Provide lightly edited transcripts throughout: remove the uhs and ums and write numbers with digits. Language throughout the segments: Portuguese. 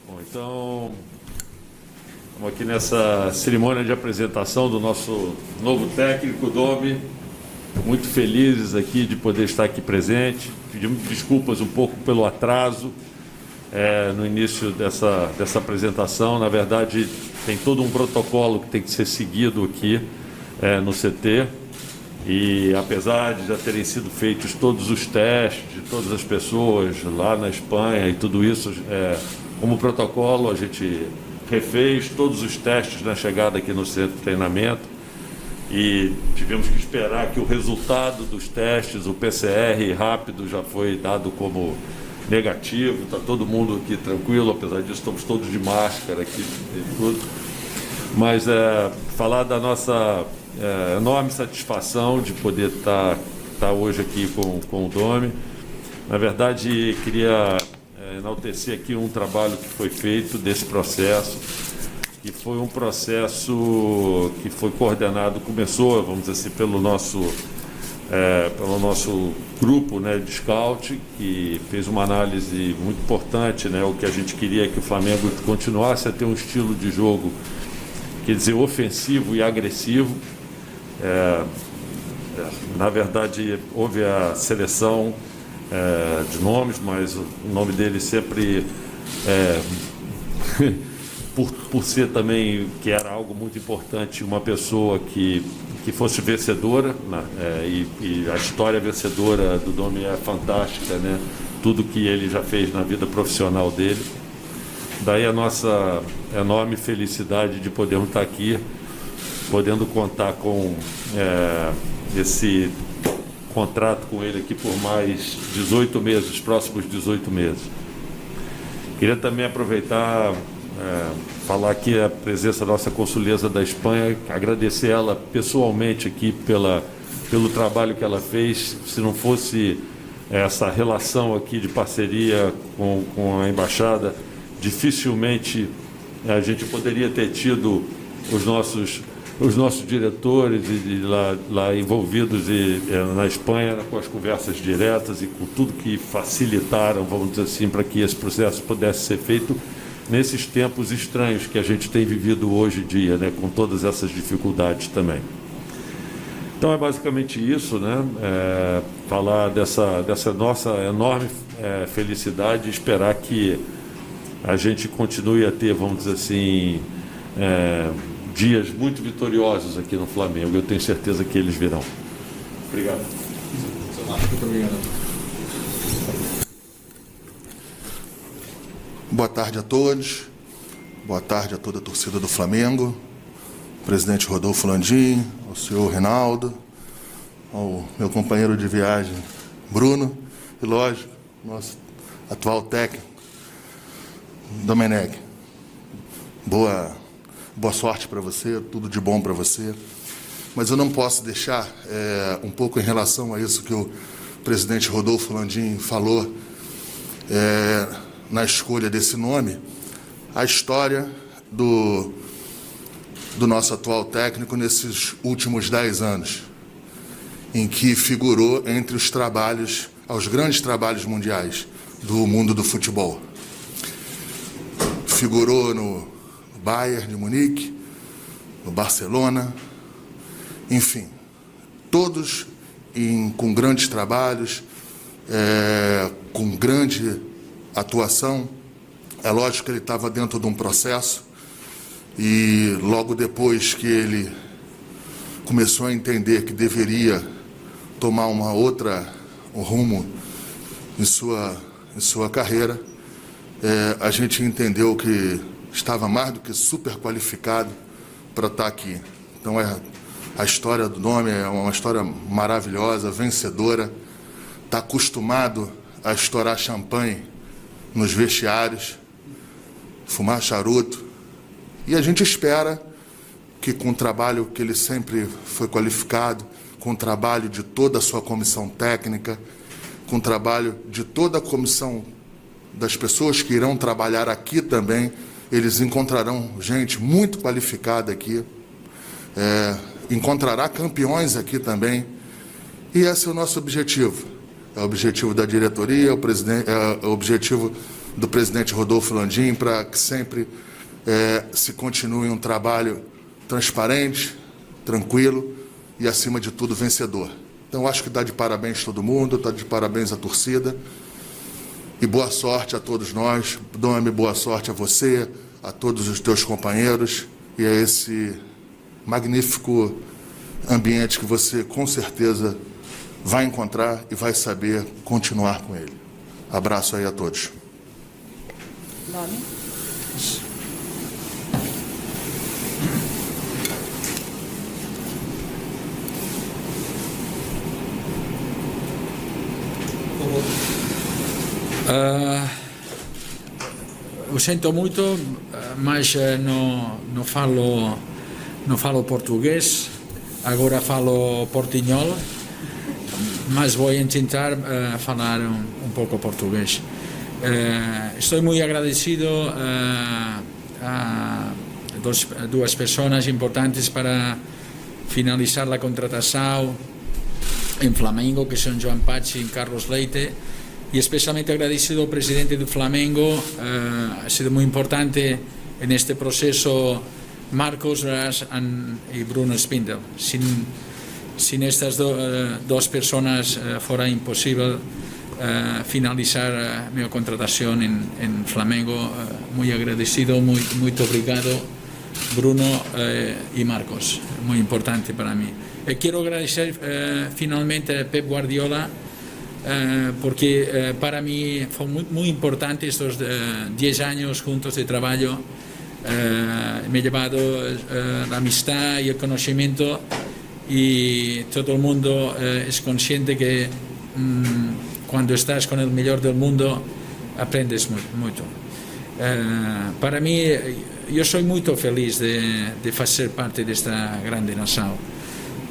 Bom, então, estamos aqui nessa cerimônia de apresentação do nosso novo técnico, Domi. Muito felizes aqui de poder estar aqui presente. Pedimos desculpas um pouco pelo atraso no início dessa apresentação. Na verdade, tem todo um protocolo que tem que ser seguido aqui no CT. E apesar de já terem sido feitos todos os testes de todas as pessoas lá na Espanha e tudo isso, como protocolo, a gente refez todos os testes na chegada aqui no centro de treinamento e tivemos que esperar que o resultado dos testes, o PCR rápido, já foi dado como negativo. Está todo mundo aqui tranquilo, apesar disso estamos todos de máscara aqui e tudo. Mas falar da nossa enorme satisfação de poder estar hoje aqui com o Domi. Na verdade, queria enaltecer aqui um trabalho que foi feito desse processo, que foi um processo que foi coordenado, começou, vamos dizer assim, pelo nosso grupo, né, de scout, que fez uma análise muito importante, né? O que a gente queria é que o Flamengo continuasse a ter um estilo de jogo, quer dizer, ofensivo e agressivo. Na verdade, houve a seleção de nomes, mas o nome dele sempre, por ser também, que era algo muito importante, uma pessoa que fosse vencedora, né? E a história vencedora do Domi é fantástica, né? Tudo que ele já fez na vida profissional dele. Daí a nossa enorme felicidade de podermos estar aqui, podendo contar com esse contrato com ele aqui por mais 18 meses, os próximos 18 meses. Queria também aproveitar, falar aqui a presença da nossa consuleza da Espanha, agradecer ela pessoalmente aqui pelo trabalho que ela fez. Se não fosse essa relação aqui de parceria com a Embaixada, dificilmente a gente poderia ter tido os nossos diretores lá envolvidos na Espanha, com as conversas diretas e com tudo que facilitaram, vamos dizer assim, para que esse processo pudesse ser feito nesses tempos estranhos que a gente tem vivido hoje em dia, né, com todas essas dificuldades também. Então é basicamente isso, né? Falar dessa nossa enorme felicidade e esperar que a gente continue a ter, vamos dizer assim, dias muito vitoriosos aqui no Flamengo. Eu tenho certeza que eles virão. Obrigado. Muito obrigado. Boa tarde a todos. Boa tarde a toda a torcida do Flamengo. Presidente Rodolfo Landim, ao senhor Reinaldo, ao meu companheiro de viagem, Bruno, e, lógico, nosso atual técnico, Domenech. Boa sorte para você, tudo de bom para você. Mas eu não posso deixar, um pouco em relação a isso que o presidente Rodolfo Landim falou, na escolha desse nome, a história do nosso atual técnico nesses últimos 10 anos, em que figurou entre os grandes trabalhos mundiais do mundo do futebol. Figurou no Bayern de Munique, no Barcelona, enfim, todos com grandes trabalhos, com grande atuação. É lógico que ele estava dentro de um processo e logo depois que ele começou a entender que deveria tomar um rumo em sua carreira, a gente entendeu que estava mais do que super qualificado para estar aqui. Então a história do Domi é uma história maravilhosa, vencedora, está acostumado a estourar champanhe nos vestiários, fumar charuto, e a gente espera que, com o trabalho que ele sempre foi qualificado, com o trabalho de toda a sua comissão técnica, com o trabalho de toda a comissão das pessoas que irão trabalhar aqui também, eles encontrarão gente muito qualificada aqui, encontrará campeões aqui também, e esse é o nosso objetivo. É o objetivo da diretoria, é o objetivo do presidente Rodolfo Landim para que sempre se continue um trabalho transparente, tranquilo e, acima de tudo, vencedor. Então, acho que dá de parabéns todo mundo, dá de parabéns à torcida e boa sorte a todos nós. Domi, boa sorte a você, a todos os teus companheiros e a esse magnífico ambiente que você, com certeza, vai encontrar e vai saber continuar com ele. Abraço aí a todos. Domi. Lo sento muito, mas não falo português, agora falo portunhol, mas vou tentar falar um pouco português. Estou muito agradecido a duas pessoas importantes para finalizar a contratação em Flamengo, que são Joan Pachi e Carlos Leite, y especialmente agradecido al presidente del Flamengo. Ha sido muy importante en este proceso Marcos y Bruno Spindel. Sin estas dos personas fuera imposible finalizar mi contratación en Flamengo. Muy agradecido, muy obrigado Bruno y Marcos, muy importante para mí. Quiero agradecer finalmente a Pep Guardiola, porque para mí fue muy importante estos 10 años juntos de trabajo. Me he llevado la amistad y el conocimiento, y todo el mundo es consciente que cuando estás con el mejor del mundo aprendes mucho. Para mí, yo soy muy feliz de hacer parte de esta grande nación,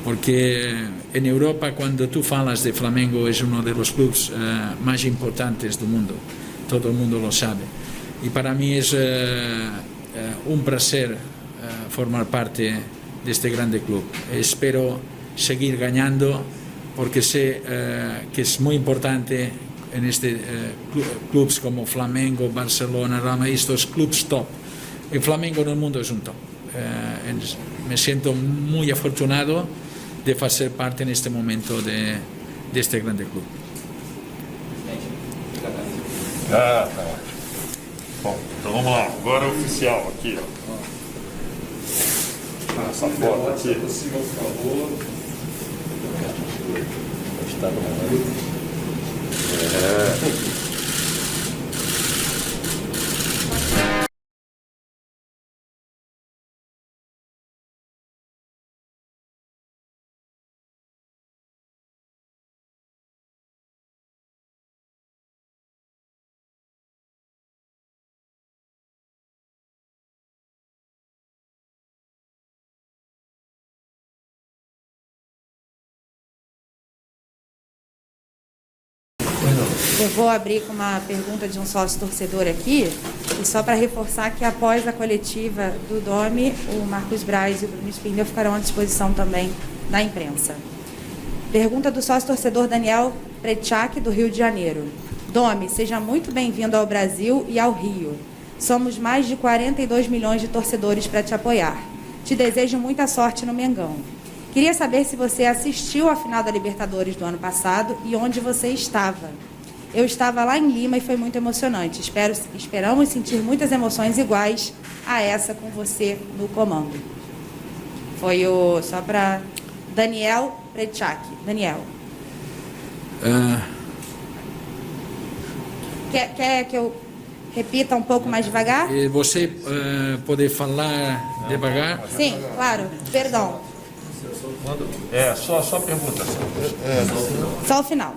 porque en Europa, cuando tú hablas de Flamengo, es uno de los clubes más importantes del mundo, todo el mundo lo sabe, y para mí es un placer formar parte de este grande club. Espero seguir ganando, porque sé que es muy importante en este clubes como Flamengo, Barcelona, Roma, estos clubes top. El Flamengo en el mundo es un top. Me siento muy afortunado de hacer parte en este momento de este grande club. Tá. Bom, então vamos lá. Agora é oficial aqui, ó. Essa foto aqui. Possível, por favor. Está no Eu vou abrir com uma pergunta de um sócio torcedor aqui, e só para reforçar que após a coletiva do Domi, o Marcos Braz e o Bruno Spindel ficarão à disposição também da imprensa. Pergunta do sócio torcedor Daniel Prechak, do Rio de Janeiro. Domi, seja muito bem-vindo ao Brasil e ao Rio. Somos mais de 42 milhões de torcedores para te apoiar. Te desejo muita sorte no Mengão. Queria saber se você assistiu à final da Libertadores do ano passado e onde você estava. Eu estava lá em Lima e foi muito emocionante. Esperamos sentir muitas emoções iguais a essa com você no comando. Foi só para Daniel Prechak. Daniel. Quer que eu repita um pouco mais devagar? Você pode falar devagar? Sim, claro. Perdão. só pergunta. Só o final.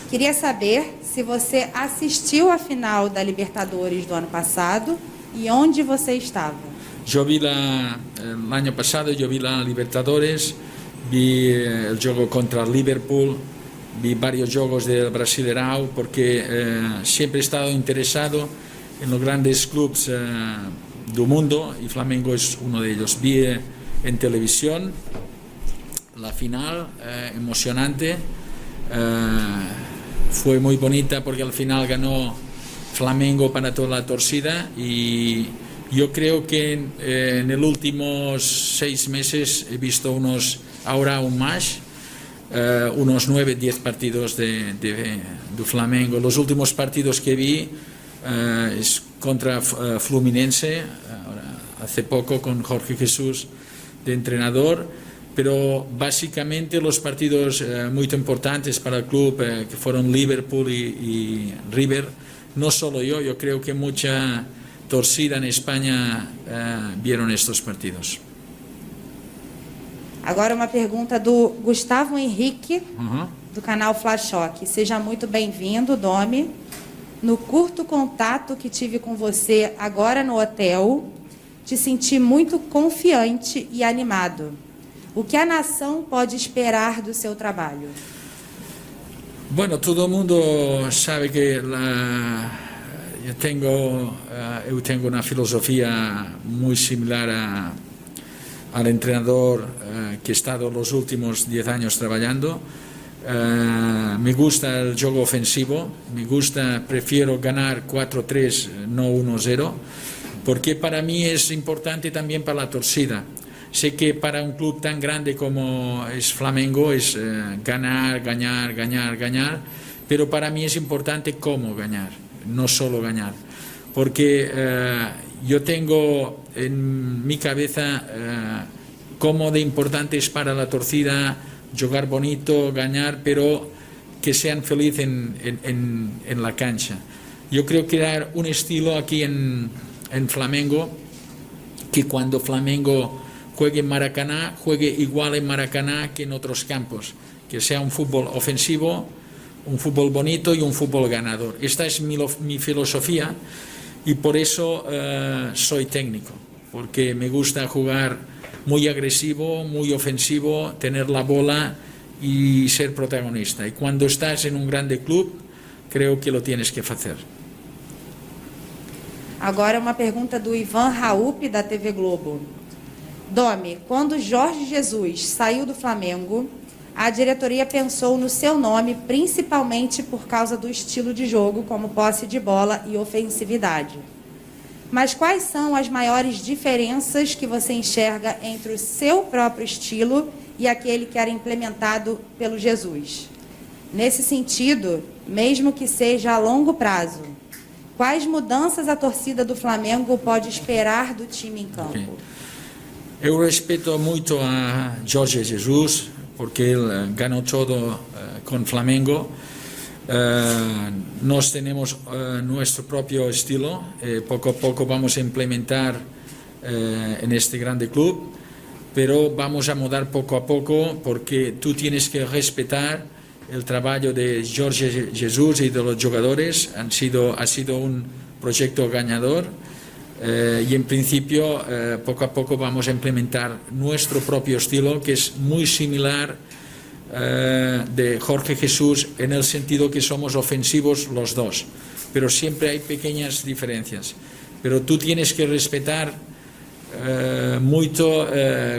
Queria saber se você assistiu à final da Libertadores do ano passado e onde você estava. Yo vi el año pasado, yo vi la Libertadores, vi el juego contra Liverpool, vi varios juegos del Brasileirão, porque siempre he estado interesado en los grandes clubes del mundo, y Flamengo es uno de ellos. Vi en televisión la final, emocionante, fue muy bonita porque al final ganó Flamengo para toda la torcida, y yo creo que en los últimos 6 meses he visto ahora aún más, unos 9-10 partidos de Flamengo. Los últimos partidos que vi es contra Fluminense, hace poco con Jorge Jesús de entrenador, pero básicamente los partidos muy importantes para el club, que fueron Liverpool y River, no solo yo creo que mucha torcida en Espanha vieron estos partidos. Agora uma pergunta do Gustavo Henrique, do canal Flash Choque. Seja muito bem-vindo, Domi. No curto contato que tive com você agora no hotel, te senti muito confiante e animado. O que a nação pode esperar do seu trabalho? Bueno, todo el mundo sabe que yo tengo una filosofía muy similar al entrenador que he estado los últimos 10 años trabajando. Me gusta el juego ofensivo, prefiero ganar 4-3, no 1-0, porque para mí es importante también para la torcida. Sé que para un club tan grande como es Flamengo es ganar, pero para mí es importante cómo ganar, no solo ganar. Porque yo tengo en mi cabeza cómo de importante es para la torcida jugar bonito, ganar, pero que sean felices en la cancha. Yo creo crear un estilo aquí en Flamengo, que cuando Flamengo juegue en Maracaná, juegue igual en Maracaná que en otros campos, que sea un fútbol ofensivo, un fútbol bonito y un fútbol ganador. Esta es mi filosofía, y por eso soy técnico, porque me gusta jugar muy agresivo, muy ofensivo, tener la bola y ser protagonista. Y cuando estás en un grande club, creo que lo tienes que hacer. Agora uma pergunta do Ivan Raup, da TV Globo. Domi, quando Jorge Jesus saiu do Flamengo, a diretoria pensou no seu nome principalmente por causa do estilo de jogo, como posse de bola e ofensividade. Mas quais são as maiores diferenças que você enxerga entre o seu próprio estilo e aquele que era implementado pelo Jesus? Nesse sentido, mesmo que seja a longo prazo, quais mudanças a torcida do Flamengo pode esperar do time em campo? Okay. Eu respeto muito a Jorge Jesus, porque ele ganó todo con Flamengo. Nos tenemos nuestro propio estilo, poco a poco vamos a implementar en este grande club, pero vamos a mudar poco a poco, porque tú tienes que respetar el trabajo de Jorge Jesus y de los jugadores. Ha sido un proyecto ganador, y en principio poco a poco vamos a implementar nuestro propio estilo, que es muy similar de Jorge Jesús, en el sentido que somos ofensivos los dos, pero siempre hay pequeñas diferencias. Pero tú tienes que respetar mucho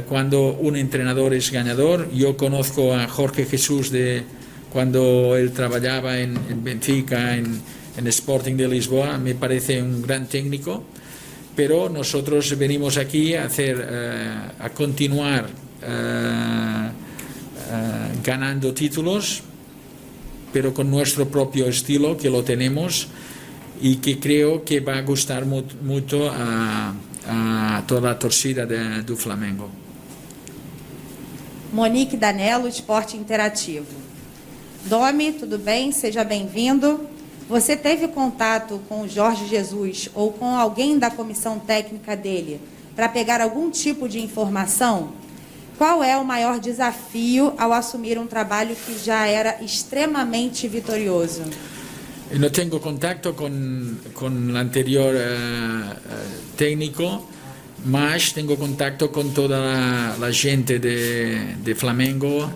cuando un entrenador es ganador. Yo conozco a Jorge Jesús de cuando él trabajaba en Benfica, en Sporting de Lisboa. Me parece un gran técnico, pero nosotros venimos aquí a continuar ganando títulos, pero con nuestro propio estilo, que lo tenemos y que creo que va a gustar mucho a toda a torcida do Flamengo. Monique Danello, Esporte Interativo. Domi, tudo bem? Seja bem-vindo. Você teve contato com o Jorge Jesus ou com alguém da comissão técnica dele para pegar algum tipo de informação? Qual é o maior desafio ao assumir um trabalho que já era extremamente vitorioso? No tengo contacto con el anterior técnico, mas tengo contacto con toda la gente de Flamengo,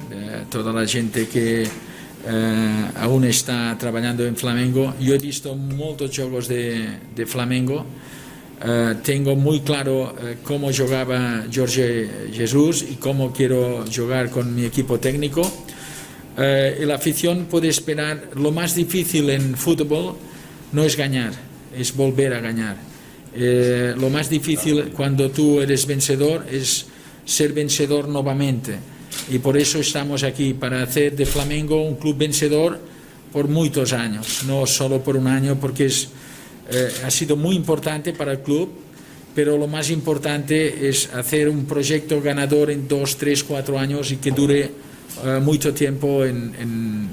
toda la gente que aún está trabajando en Flamengo. Yo he visto muchos juegos de Flamengo. Tengo muy claro cómo jugaba Jorge Jesus y cómo quiero jugar con mi equipo técnico. La afición puede esperar. Lo más difícil en fútbol no es ganar, es volver a ganar. Lo más difícil cuando tú eres vencedor es ser vencedor nuevamente, y por eso estamos aquí, para hacer de Flamengo un club vencedor por muchos años, no solo por un año, porque ha sido muy importante para el club, pero lo más importante es hacer un proyecto ganador en 2, 3, 4 años y que dure mucho tiempo en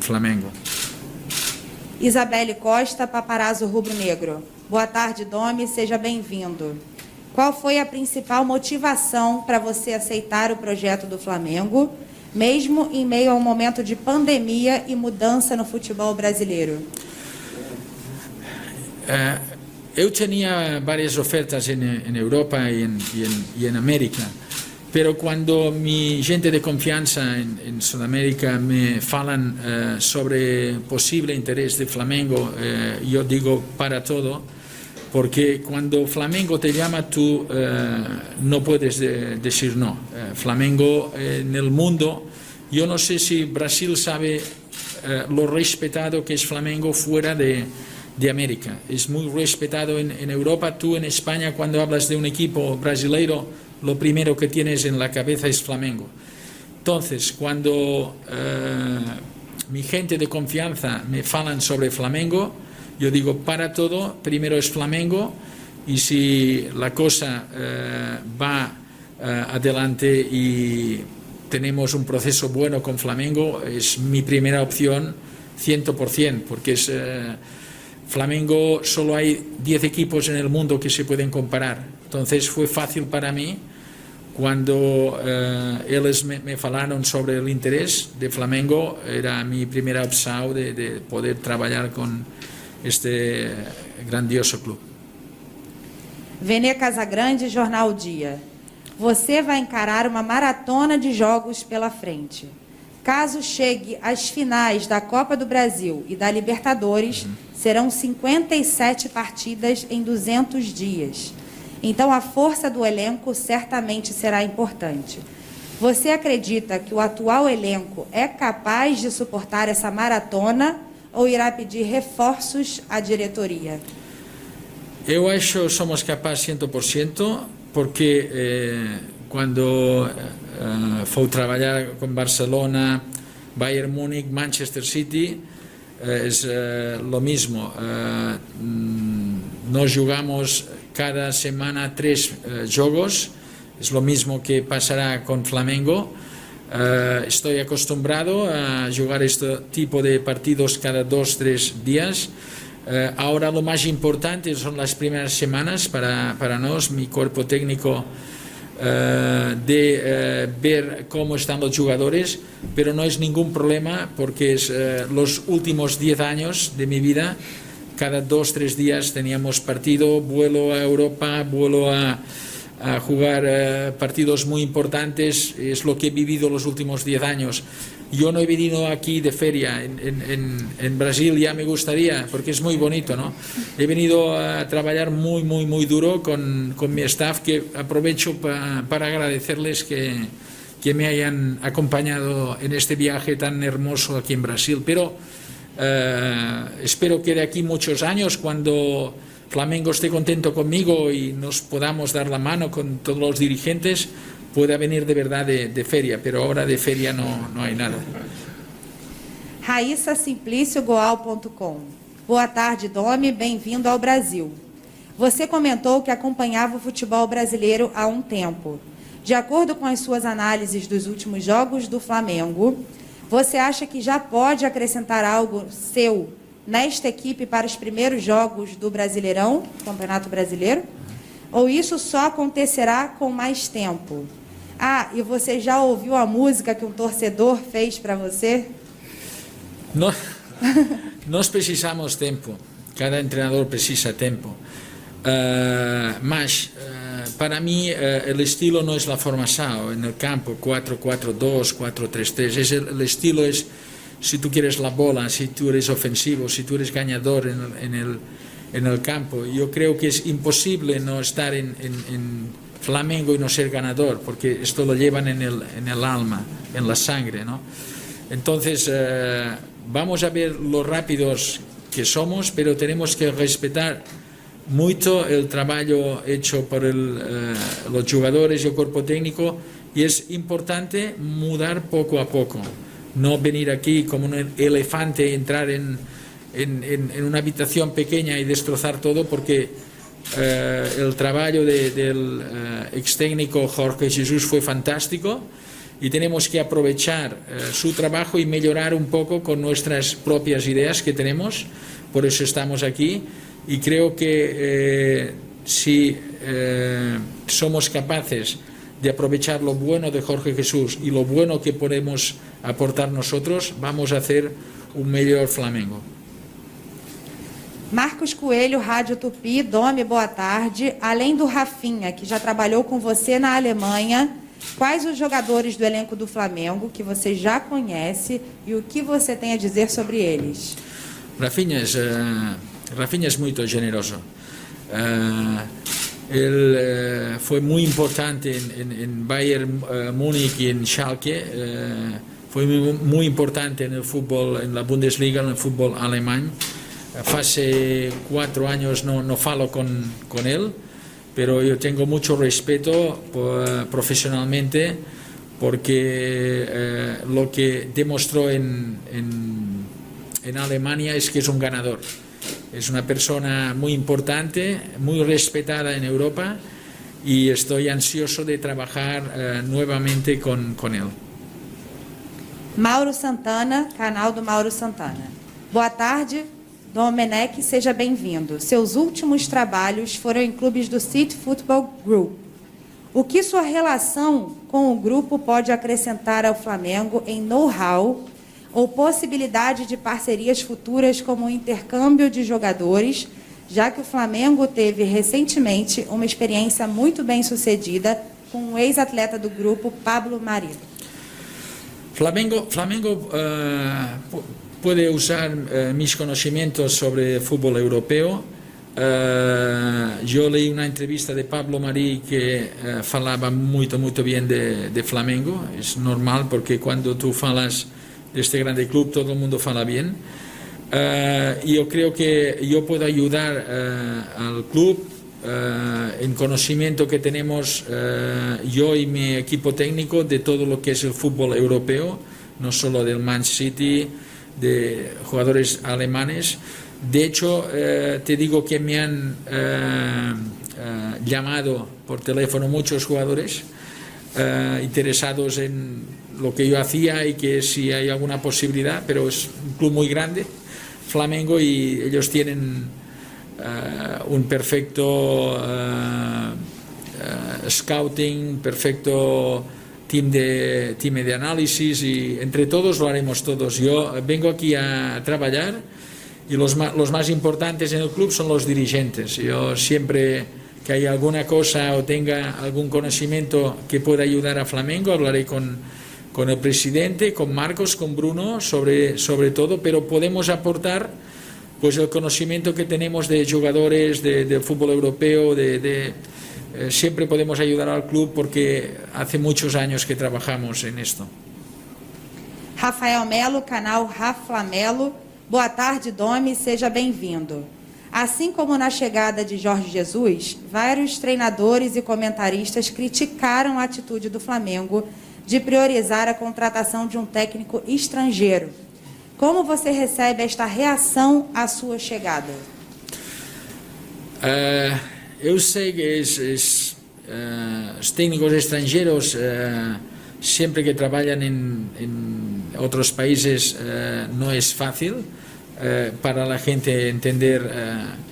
Flamengo. Isabelle Costa, Paparazzo Rubro Negro. Boa tarde, Domi, seja bem-vindo. Qual foi a principal motivação para você aceitar o projeto do Flamengo, mesmo em meio a um momento de pandemia e mudança no futebol brasileiro? Eu tenía varias ofertas en Europa y en América, pero cuando mi gente de confianza en Sudamérica me falan sobre posible interés de Flamengo, yo digo para todo, porque cuando Flamengo te llama tú no puedes decir no. Flamengo en el mundo, yo no sé si Brasil sabe lo respetado que es Flamengo fuera de América. Es muy respetado en Europa. Tú en España, cuando hablas de un equipo brasileiro, lo primero que tienes en la cabeza es Flamengo. Entonces, cuando mi gente de confianza me falan sobre Flamengo, yo digo para todo, primero es Flamengo, y si la cosa va adelante y tenemos un proceso bueno con Flamengo, es mi primera opción 100%, porque es... Flamengo, solo hay 10 equipos en el mundo que se pueden comparar. Entonces fue fácil para mí cuando ellos me falaron sobre el interés de Flamengo. Era mi primera opción de poder trabajar con este grandioso club. Vene Casagrande, Jornal Dia. Você vai encarar uma maratona de jogos pela frente. Caso chegue às finais da Copa do Brasil e da Libertadores, serão 57 partidas em 200 dias. Então, a força do elenco certamente será importante. Você acredita que o atual elenco é capaz de suportar essa maratona ou irá pedir reforços à diretoria? Eu acho que somos capazes 100%, porque quando fui trabalhar com Barcelona, Bayern Múnich, Manchester City, es lo mismo. Nos jugamos cada semana 3 juegos, es lo mismo que pasará con Flamengo. Estoy acostumbrado a jugar este tipo de partidos cada 2-3 días. Ahora lo más importante son las primeras semanas para nos, mi cuerpo técnico, de ver cómo están los jugadores, pero no es ningún problema, porque es los últimos 10 años de mi vida, cada 2-3 días teníamos partido, vuelo a Europa, vuelo a jugar partidos muy importantes. Es lo que he vivido los últimos 10 años. Yo no he venido aquí de feria, en Brasil ya me gustaría, porque es muy bonito, ¿no? He venido a trabajar muy duro con mi staff, que aprovecho para agradecerles que me hayan acompañado en este viaje tan hermoso aquí en Brasil. Pero espero que de aquí muchos años, cuando Flamengo esté contento conmigo y nos podamos dar la mano con todos los dirigentes, pueda venir de verdad de feria, pero ahora de feria no hay nada. Raíssa Simplício, Goal.com. Boa tarde, Domi, bem-vindo ao Brasil. Você comentou que acompanhava o futebol brasileiro há um tempo. De acordo com as suas análises dos últimos jogos do Flamengo, você acha que já pode acrescentar algo seu nesta equipe para os primeiros jogos do Brasileirão, Campeonato Brasileiro? Ou isso só acontecerá com mais tempo? Ah, e você já ouviu a música que um torcedor fez para você? Nós precisamos tempo. Cada treinador precisa tempo. Mas, para mí, el estilo no es la formación en el campo, 4-4-2, 4-3-3. El estilo es, si tú quieres la bola, si tú eres ofensivo, si tú eres ganador en el campo. Yo creo que es imposible no estar en Flamengo y no ser ganador, porque esto lo llevan en el alma, en la sangre, ¿no? Entonces, vamos a ver lo rápidos que somos, pero tenemos que respetar mucho el trabajo hecho por los jugadores y el cuerpo técnico, y es importante mudar poco a poco, no venir aquí como un elefante, entrar en una habitación pequeña y destrozar todo, porque el trabajo del ex técnico Jorge Jesús fue fantástico y tenemos que aprovechar su trabajo y mejorar un poco con nuestras propias ideas que tenemos. Por eso estamos aquí, y creo que si somos capaces de aprovechar lo bueno de Jorge Jesús y lo bueno que podemos aportar nosotros, vamos a hacer un mejor Flamengo. Marcos Coelho, Rádio Tupi. Domi, boa tarde. Além do Rafinha, que já trabalhou com você na Alemanha, quais os jogadores do elenco do Flamengo que você já conhece e o que você tem a dizer sobre eles? Rafinha es muy generoso. Él fue muy importante en Bayern Múnich y en Schalke. Fue muy importante en el fútbol, en la Bundesliga, en el fútbol alemán. Hace 4 años no falo con él, pero yo tengo mucho respeto profesionalmente, porque lo que demostró en Alemania es que es un ganador. Es una persona muy importante, muy respetada en Europa, y estoy ansioso de trabajar nuevamente con él. Mauro Santana, canal do Mauro Santana. Boa tarde, Domenech, seja bem-vindo. Seus últimos trabalhos foram em clubes do City Football Group. O que sua relação com o grupo pode acrescentar ao Flamengo em know-how ou possibilidade de parcerias futuras como o intercâmbio de jogadores, já que o Flamengo teve recentemente uma experiência muito bem-sucedida com o ex-atleta do grupo, Pablo Mari? Flamengo puede usar mis conocimientos sobre fútbol europeo. Yo leí una entrevista de Pablo Mari que falaba muy bien de Flamengo. Es normal, porque cuando tú falas de este grande club, todo el mundo fala bien. Yo creo que yo puedo ayudar al club en conocimiento que tenemos yo y mi equipo técnico de todo lo que es el fútbol europeo, no solo del Man City, de jugadores alemanes. De hecho, te digo que me han llamado por teléfono muchos jugadores interesados en lo que yo hacía, y que si hay alguna posibilidad, pero es un club muy grande, Flamengo, y ellos tienen un perfecto scouting, perfecto team de análisis, y entre todos lo haremos todos. Yo vengo aquí a trabajar, y los más importantes en el club son los dirigentes. Yo siempre que hay alguna cosa o tenga algún conocimiento que pueda ayudar a Flamengo, hablaré con el presidente, con Marcos, con Bruno, sobre todo, pero podemos aportar pues el conocimiento que tenemos de jugadores del fútbol europeo, siempre podemos ayudar al club, porque hace muchos años que trabajamos en esto. Rafael Melo, canal Rafa Melo. Boa tarde, Domi, seja bem-vindo. Assim como na chegada de Jorge Jesus, vários treinadores e comentaristas criticaram a atitude do Flamengo de priorizar a contratação de um técnico estrangeiro. Como você recebe esta reação à sua chegada? Eu sei que os técnicos estrangeiros, siempre que trabajan en otros países, no es fácil para la gente entender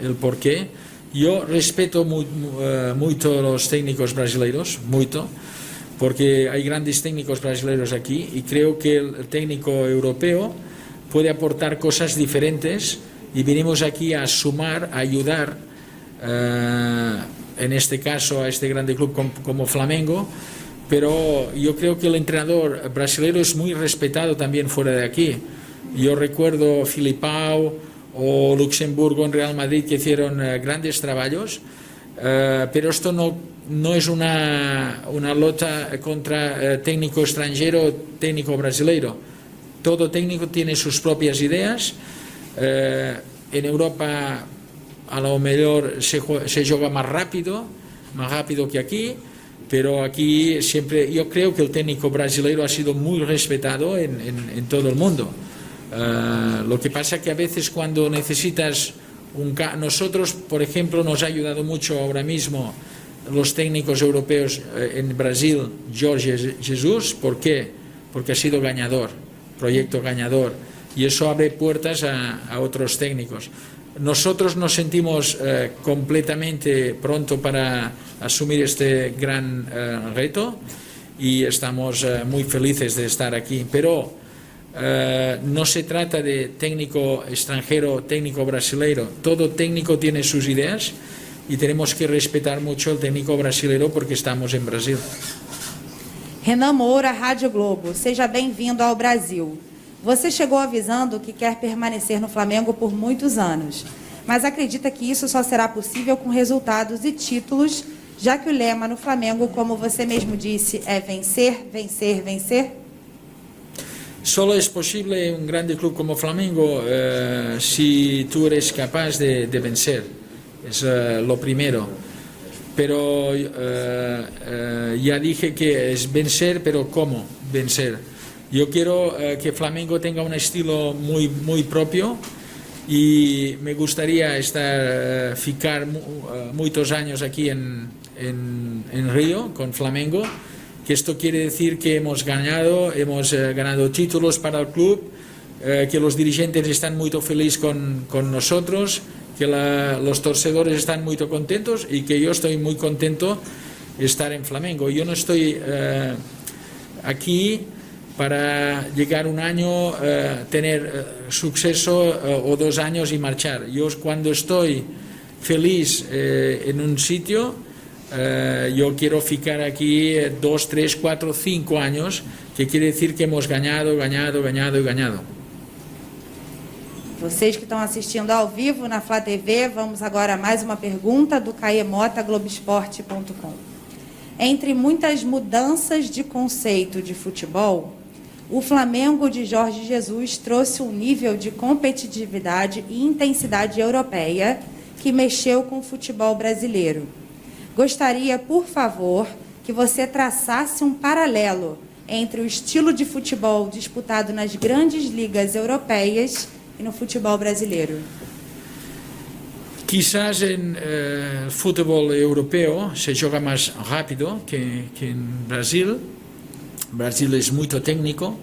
el porqué. Yo respeto mucho los técnicos brasileños, mucho, porque hay grandes técnicos brasileños aquí, y creo que el técnico europeo puede aportar cosas diferentes, y venimos aquí a sumar, a ayudar, en este caso a este grande club como Flamengo. Pero yo creo que el entrenador brasileño es muy respetado también fuera de aquí. Yo recuerdo Filipao o Luxemburgo en Real Madrid, que hicieron grandes trabajos, pero esto no es una lucha contra técnico extranjero, técnico brasileño. Todo técnico tiene sus propias ideas. en Europa a lo mejor se juega más rápido que aquí, pero aquí siempre yo creo que el técnico brasileño ha sido muy respetado en todo el mundo. Lo que pasa que a veces cuando necesitas nosotros, por ejemplo, nos ha ayudado mucho ahora mismo los técnicos europeos en Brasil, Jorge Jesus. ¿Por qué? Porque ha sido ganador, proyecto ganador, y eso abre puertas a otros técnicos. Nosotros nos sentimos completamente pronto para asumir este gran reto y estamos muy felices de estar aquí, pero no se trata de técnico extranjero, técnico brasileiro. Todo técnico tiene sus ideas y tenemos que respetar mucho el técnico brasileiro porque estamos en Brasil. Renan Moura, Rádio Globo. Seja bem-vindo ao Brasil. Você chegou avisando que quer permanecer no Flamengo por muitos anos, mas acredita que isso só será possível com resultados e títulos, já que o lema no Flamengo, como você mesmo disse, é vencer, vencer, vencer? Solo es posible un grande club como Flamengo si tú eres capaz de vencer, es lo primero. Pero ya dije que es vencer, pero ¿cómo vencer? Yo quiero que Flamengo tenga un estilo muy propio y me gustaría ficar muchos años aquí en Río con Flamengo, que esto quiere decir que hemos ganado títulos para el club, que los dirigentes están muy felices con nosotros, que los torcedores están muy contentos y que yo estoy muy contento de estar en Flamengo. Yo no estoy aquí para llegar un año, tener suceso o 2 años y marchar. Yo cuando estoy feliz en un sitio, yo quiero ficar aquí 2, 3, 4, 5 años, que quiere decir que hemos ganado. Vocês que estão assistindo ao vivo na Flá TV, vamos agora a mais uma pergunta do Caê Mota, Globoesporte.com. Entre muitas mudanças de conceito de futebol, o Flamengo de Jorge Jesus trouxe um nível de competitividade e intensidade europeia que mexeu com o futebol brasileiro. Gostaria, por favor, que você traçasse um paralelo entre o estilo de futebol disputado nas grandes ligas europeias y en el fútbol brasileño. Quizás en el fútbol europeo se juega más rápido que en Brasil. Brasil es muy técnico,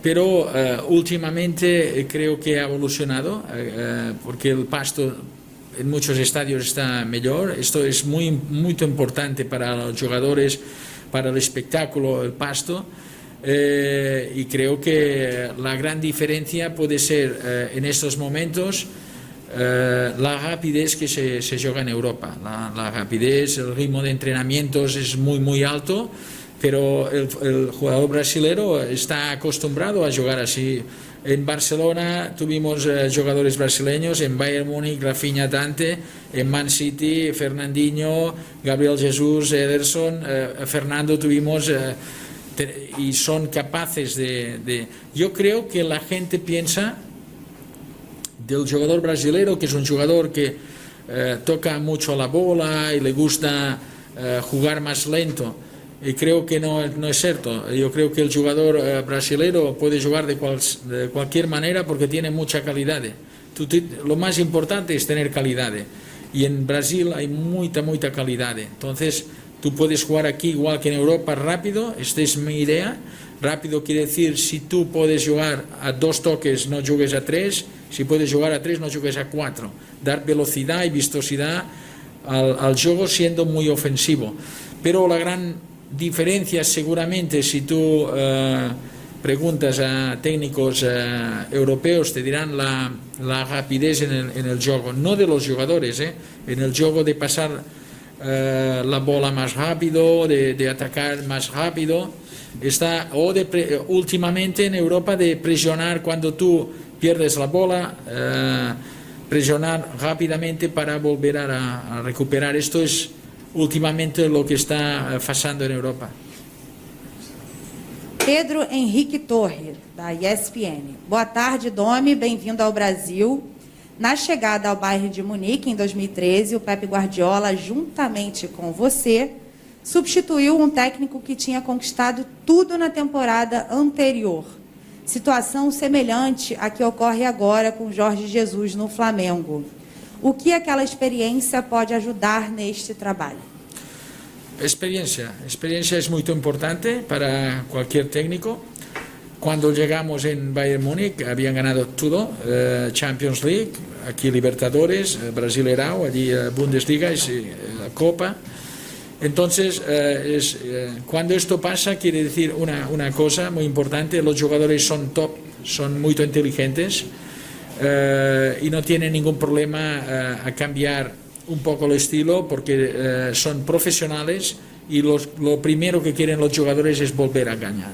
pero últimamente creo que ha evolucionado porque el pasto en muchos estadios está mejor. Esto es muy importante para los jugadores, para el espectáculo, el pasto. Y creo que la gran diferencia puede ser en estos momentos la rapidez que se juega en Europa. La rapidez, el ritmo de entrenamientos es muy alto, pero el jugador brasilero está acostumbrado a jugar así. En Barcelona tuvimos jugadores brasileños, en Bayern Múnich, Rafinha, Dante, en Man City, Fernandinho, Gabriel Jesus, Ederson, Fernando tuvimos... y son capaces Yo creo que la gente piensa del jugador brasileño que es un jugador que toca mucho la bola y le gusta jugar más lento, y creo que no es cierto. Yo creo que el jugador brasileño puede jugar de cualquier manera porque tiene mucha calidad. Lo más importante es tener calidad, y en Brasil hay mucha calidad. Entonces tú puedes jugar aquí igual que en Europa rápido. Esta es mi idea. Rápido quiere decir, si tú puedes jugar a 2 toques, no juegues a 3. Si puedes jugar a 3, no juegues a 4. Dar velocidad y vistosidad al juego siendo muy ofensivo. Pero la gran diferencia seguramente, si tú preguntas a técnicos europeos, te dirán la rapidez en el juego. No de los jugadores, en el juego de pasar la bola más rápido, de atacar más rápido, últimamente en Europa de presionar cuando tú pierdes la bola, presionar rápidamente para volver a recuperar. Esto es últimamente lo que está pasando en Europa. Pedro Henrique Torre, da ESPN. Boa tarde, Domi, bem-vindo ao Brasil. Na chegada ao Bayern de Munique, em 2013, o Pep Guardiola, juntamente com você, substituiu um técnico que tinha conquistado tudo na temporada anterior. Situação semelhante à que ocorre agora com Jorge Jesus no Flamengo. O que aquela experiência pode ajudar neste trabalho? Experiencia es muy importante para cualquier técnico. Cuando llegamos en Bayern Múnich habían ganado todo, Champions League, aquí Libertadores, Brasileirão, allí Bundesliga y la Copa. Entonces, cuando esto pasa, quiere decir una cosa muy importante: los jugadores son top, son muy inteligentes y no tienen ningún problema a cambiar un poco el estilo, porque son profesionales y lo primero que quieren los jugadores es volver a ganar.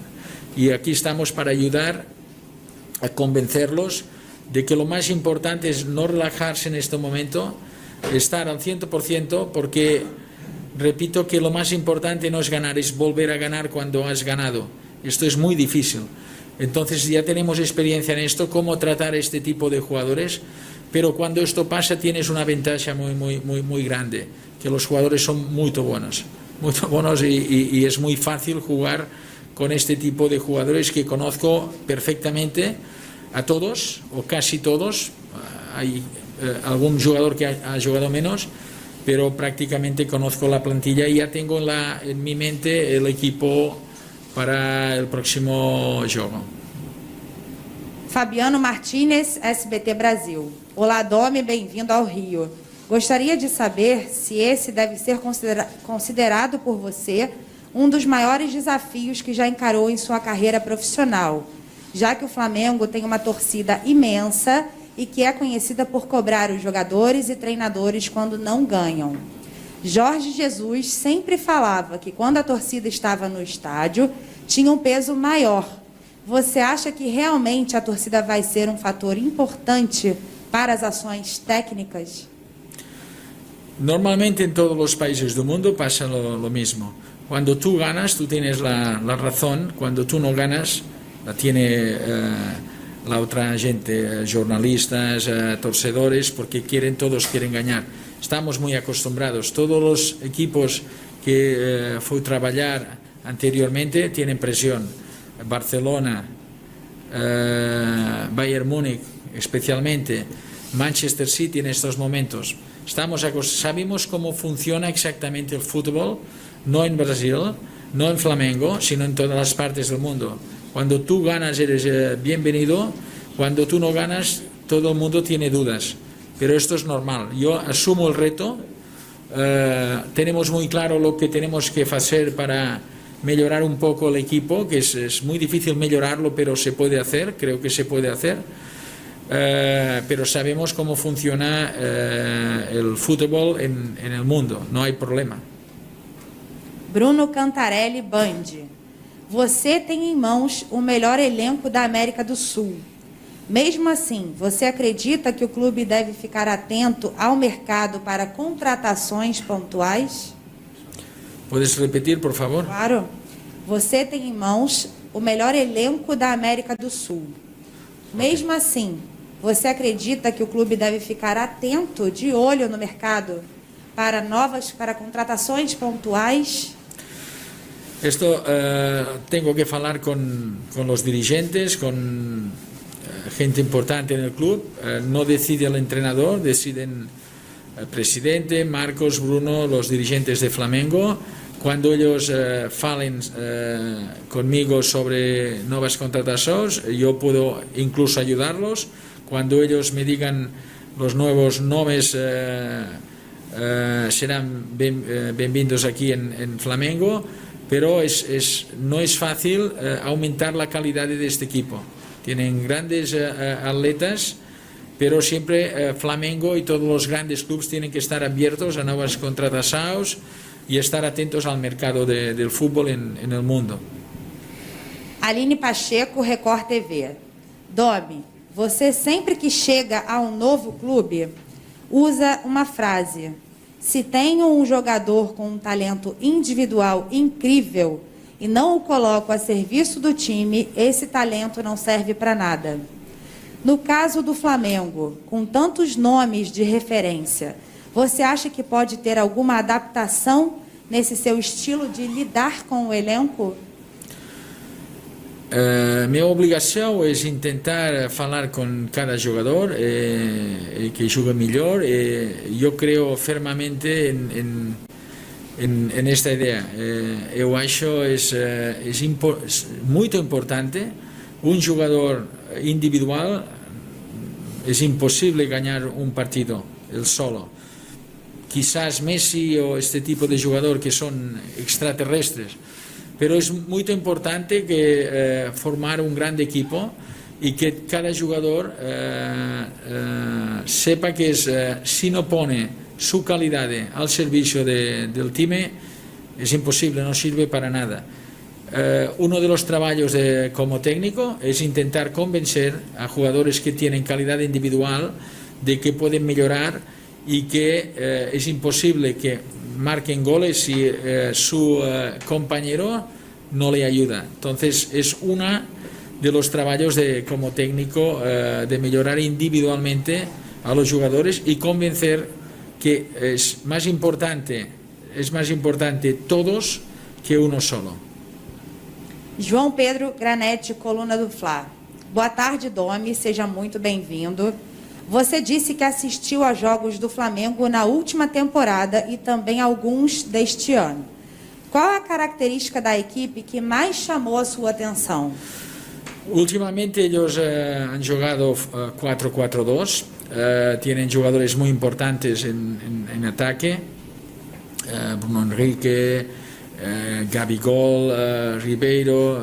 Y aquí estamos para ayudar a convencerlos de que lo más importante es no relajarse en este momento, estar al 100%, porque repito que lo más importante no es ganar, es volver a ganar cuando has ganado. Esto es muy difícil. Entonces ya tenemos experiencia en esto, cómo tratar este tipo de jugadores, pero cuando esto pasa tienes una ventaja muy grande, que los jugadores son muy buenos y es muy fácil jugar con este tipo de jugadores que conozco perfectamente a todos o casi todos. Hay algún jugador que ha jugado menos, pero prácticamente conozco la plantilla y ya tengo en mi mente el equipo para el próximo juego. Fabiano Martínez, SBT Brasil. Olá, Domi, bem-vindo ao Rio. Gostaria de saber se esse deve ser considerado por você um dos maiores desafios que já encarou em sua carreira profissional, já que o Flamengo tem uma torcida imensa e que é conhecida por cobrar os jogadores e treinadores quando não ganham. Jorge Jesus sempre falava que quando a torcida estava no estádio, tinha um peso maior. Você acha que realmente a torcida vai ser um fator importante para as ações técnicas? Normalmente en todos los países del mundo pasa lo mismo. Cuando tú ganas, tú tienes la razón. Cuando tú no ganas, la tiene la otra gente, jornalistas, torcedores, porque todos quieren ganar. Estamos muy acostumbrados. Todos los equipos que fui a trabajar anteriormente tienen presión. Barcelona, Bayern Múnich, especialmente Manchester City en estos momentos. Sabemos cómo funciona exactamente el fútbol, no en Brasil, no en Flamengo, sino en todas las partes del mundo. Cuando tú ganas eres bienvenido, cuando tú no ganas todo el mundo tiene dudas, pero esto es normal. Yo asumo el reto, tenemos muy claro lo que tenemos que hacer para mejorar un poco el equipo, que es muy difícil mejorarlo, pero se puede hacer, creo que se puede hacer. Pero sabemos cómo funciona el fútbol en el mundo, no hay problema. Bruno Cantarelli, Band. Você tem em mãos o melhor elenco da América do Sul. Mesmo assim, você acredita que o clube deve ficar atento ao mercado para contratações pontuais? ¿Puedes repetir, por favor? Claro. Você tem em mãos o melhor elenco da América do Sul. Mesmo assim, você acredita que o clube deve ficar atento, de olho no mercado, para contratações pontuais? Esto tengo que hablar con los dirigentes, con gente importante en el club. No decide el entrenador, deciden el presidente, Marcos, Bruno, los dirigentes de Flamengo. Cuando ellos falen conmigo sobre nuevas contrataciones, yo puedo incluso ayudarlos. Cuando ellos me digan los nuevos nombres, serán bienvenidos aquí en Flamengo, pero no es fácil aumentar la calidad de este equipo. Tienen grandes atletas, pero siempre Flamengo y todos los grandes clubes tienen que estar abiertos a nuevas contrataciones y estar atentos al mercado del fútbol en el mundo. Aline Pacheco, Record TV. Domi, você sempre que chega a um novo clube, usa uma frase: se tenho um jogador com um talento individual incrível, e não o coloco a serviço do time, esse talento não serve para nada. No caso do Flamengo, com tantos nomes de referência, você acha que pode ter alguma adaptação nesse seu estilo de lidar com o elenco? Minha obrigação é tentar falar com cada jogador que joga melhor. Eu creio fermamente em esta ideia. Eu acho muito importante jogador individual. É impossível ganhar partido ele solo. Quizás Messi ou este tipo de jogador que são extraterrestres. Pero es muy importante que formar un gran equipo y que cada jugador sepa que si no pone su calidad al servicio del time, es imposible, no sirve para nada. Uno de los trabajos como técnico es intentar convencer a jugadores que tienen calidad individual de que pueden mejorar y que es imposible que marquen goles si su compañero no le ayuda. Entonces es uno de los trabajos como técnico de mejorar individualmente a los jugadores y convencer que es más importante todos que uno solo. João Pedro Granetti, coluna do Fla. Boa tarde, Domi, seja muito bem-vindo. Você disse que assistiu a jogos do Flamengo na última temporada e também alguns deste ano. Qual a característica da equipe que mais chamou a sua atenção? Últimamente ellos han jugado 4-4-2, tienen jugadores muy importantes en ataque, Bruno Henrique, Gabigol, Ribeiro,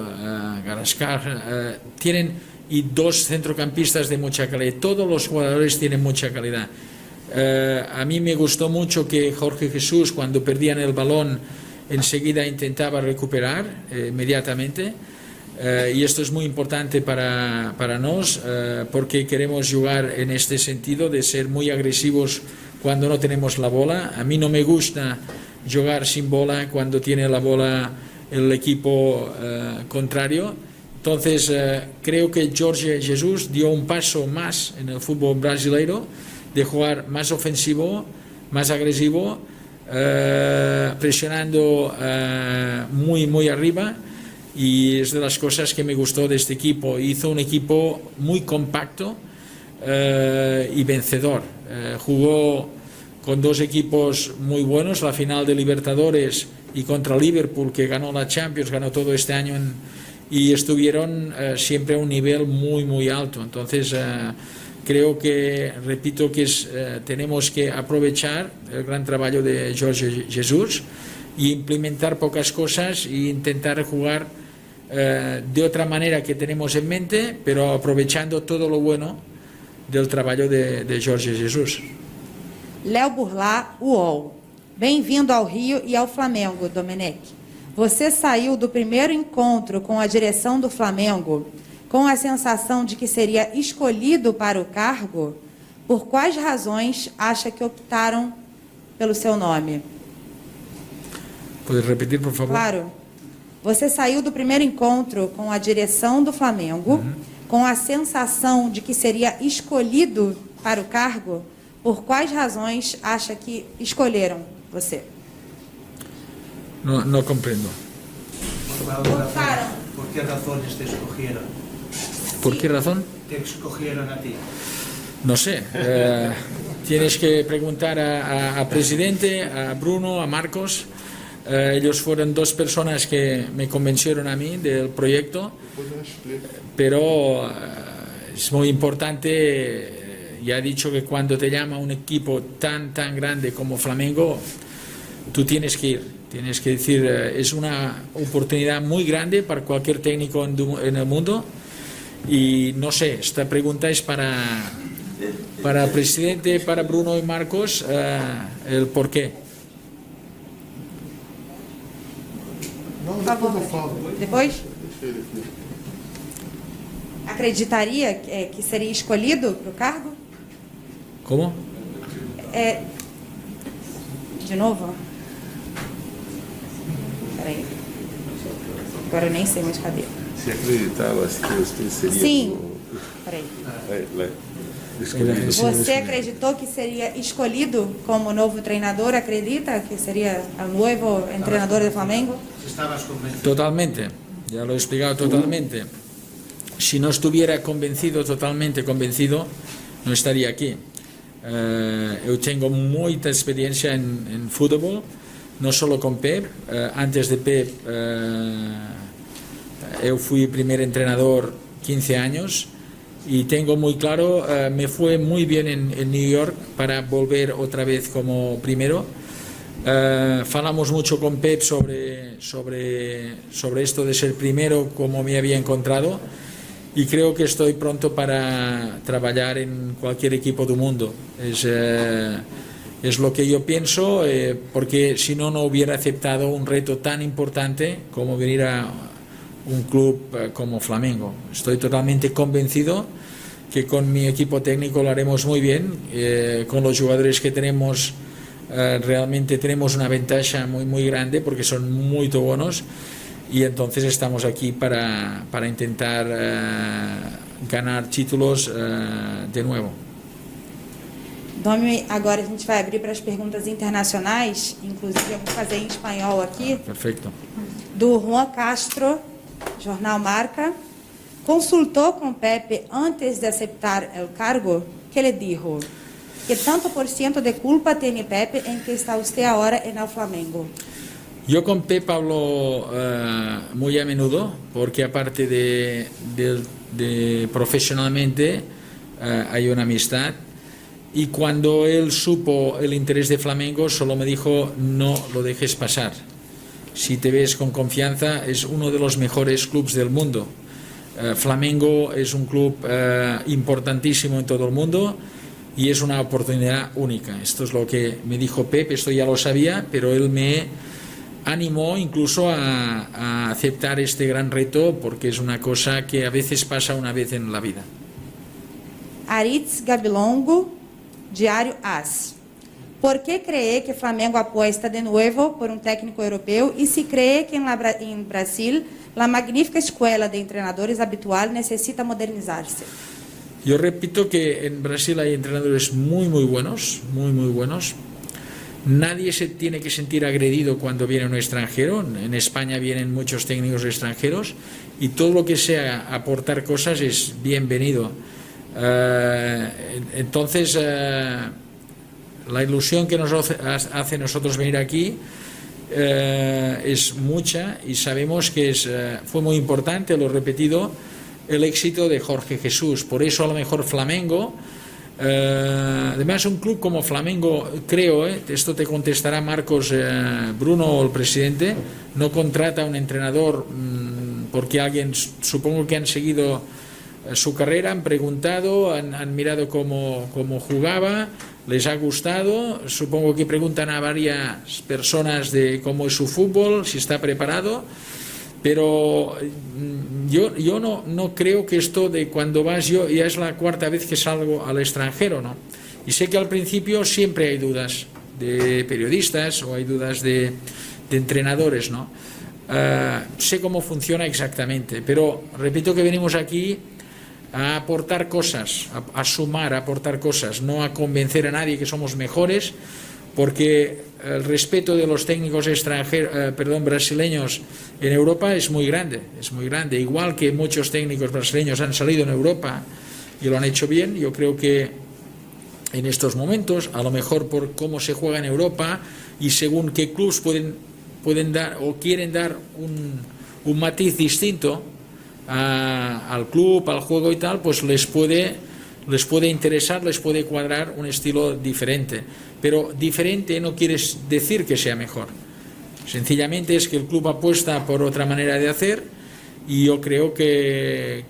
Garascar, tienen y dos centrocampistas de mucha calidad. Todos los jugadores tienen mucha calidad. A mí me gustó mucho que Jorge Jesús, cuando perdían el balón, enseguida intentaba recuperar inmediatamente. Y esto es muy importante para nos, porque queremos jugar en este sentido de ser muy agresivos cuando no tenemos la bola. A mí no me gusta jugar sin bola cuando tiene la bola el equipo contrario. Entonces, creo que Jorge Jesús dio un paso más en el fútbol brasileño, de jugar más ofensivo, más agresivo, presionando muy arriba, y es de las cosas que me gustó de este equipo. Hizo un equipo muy compacto y vencedor. Jugó con dos equipos muy buenos, la final de Libertadores y contra Liverpool, que ganó la Champions, ganó todo este año y estuvieron siempre a un nivel muy alto. Entonces creo que, repito, que tenemos que aprovechar el gran trabajo de Jorge Jesús y implementar pocas cosas e intentar jugar de otra manera que tenemos en mente, pero aprovechando todo lo bueno del trabalho de Jorge Jesus. Léo Burlá, UOL. Bem-vindo ao Rio e ao Flamengo, Domenech. Você saiu do primeiro encontro com a direção do Flamengo com a sensação de que seria escolhido para o cargo? Por quais razões acha que optaram pelo seu nome? Pode repetir, por favor? Claro. Você saiu do primeiro encontro com a direção do Flamengo com a sensação de que seria escolhido para o cargo? Por quais razões acha que escolheram você? No comprendo. ¿Por qué razones te escogieron? ¿Por qué razón? Te escogieron a ti. No sé. Tienes que preguntar a presidente, a Bruno, a Marcos. Ellos fueron dos personas que me convencieron a mí del proyecto, pero es muy importante. Ya he dicho que cuando te llama un equipo tan grande como Flamengo, tú tienes que ir. Tienes que decir, es una oportunidad muy grande para cualquier técnico en el mundo. Y no sé, esta pregunta es para el presidente, para Bruno y Marcos, el por qué. Por favor, depois? Acreditaria que seria escolhido para o cargo? ¿Cómo? De novo? Peraí. agora eu nem sei mais cadê. Se acreditavas que você seria Sim. Peraí. escolhido? Você acreditou que seria escolhido como novo treinador? Acredita que seria o novo treinador do Flamengo? Estabas convencido. Totalmente, ya lo he explicado totalmente. Si no estuviera totalmente convencido, no estaría aquí. Eu tengo mucha experiencia en fútbol, no solo con Pep. Antes de Pep, eu fui primer entrenador 15 años y tengo muy claro, me fue muy bien en New York para volver otra vez como primero. Falamos mucho con Pep sobre esto de ser primero, como me había encontrado, y creo que estoy pronto para trabajar en cualquier equipo del mundo. Es lo que yo pienso, porque si no, no hubiera aceptado un reto tan importante como venir a un club como Flamengo. Estoy totalmente convencido que con mi equipo técnico lo haremos muy bien, con los jugadores que tenemos. Realmente tenemos una ventaja muy grande porque son muy buenos, y entonces estamos aquí para intentar ganar títulos de nuevo. Domi, agora a gente vai abrir para as perguntas internacionais, inclusive eu vou fazer em espanhol aqui. Perfecto. Do Juan Castro, Jornal Marca. Consultou com Pepe antes de aceptar o cargo? Que ele dijo? ¿Qué tanto por ciento de culpa tiene Pepe en que está usted ahora en el Flamengo? Yo con Pep hablo muy a menudo, porque aparte de profesionalmente hay una amistad, y cuando él supo el interés de Flamengo solo me dijo: no lo dejes pasar, si te ves con confianza, es uno de los mejores clubes del mundo. Flamengo es un club importantísimo en todo el mundo y es una oportunidad única. Esto es lo que me dijo Pep, esto ya lo sabía, pero él me animó incluso a aceptar este gran reto, porque es una cosa que a veces pasa una vez en la vida. Aritz Gabilongo, Diário AS. ¿Por qué cree que Flamengo apuesta de nuevo por un técnico europeo y si cree que en Brasil la magnífica escuela de entrenadores habitual necesita modernizarse? Yo repito que en Brasil hay entrenadores muy buenos, muy buenos. Nadie se tiene que sentir agredido cuando viene un extranjero. En España vienen muchos técnicos extranjeros y todo lo que sea aportar cosas es bienvenido. Entonces, la ilusión que nos hace nosotros venir aquí es mucha, y sabemos que fue muy importante, lo he repetido, el éxito de Jorge Jesús. Por eso a lo mejor Flamengo, además un club como Flamengo, creo, esto te contestará Marcos, Bruno, el presidente, no contrata a un entrenador porque alguien, supongo que han seguido su carrera, han preguntado, han mirado cómo jugaba, les ha gustado, supongo que preguntan a varias personas de cómo es su fútbol, si está preparado, pero yo no creo que esto de cuando vas, yo ya es la cuarta vez que salgo al extranjero, ¿no? Y sé que al principio siempre hay dudas de periodistas o hay dudas de entrenadores, ¿no? Sé cómo funciona exactamente, pero repito que venimos aquí a aportar cosas, a sumar, a aportar cosas, no a convencer a nadie que somos mejores, porque el respeto de los técnicos brasileños en Europa es muy grande, igual que muchos técnicos brasileños han salido en Europa y lo han hecho bien. Yo creo que en estos momentos, a lo mejor por cómo se juega en Europa y según qué clubes pueden dar o quieren dar un matiz distinto al club, al juego y tal, pues les puede interesar, les puede cuadrar un estilo diferente. Pero diferente no quiere decir que sea mejor. Sencillamente es que el club apuesta por otra manera de hacer, y yo creo que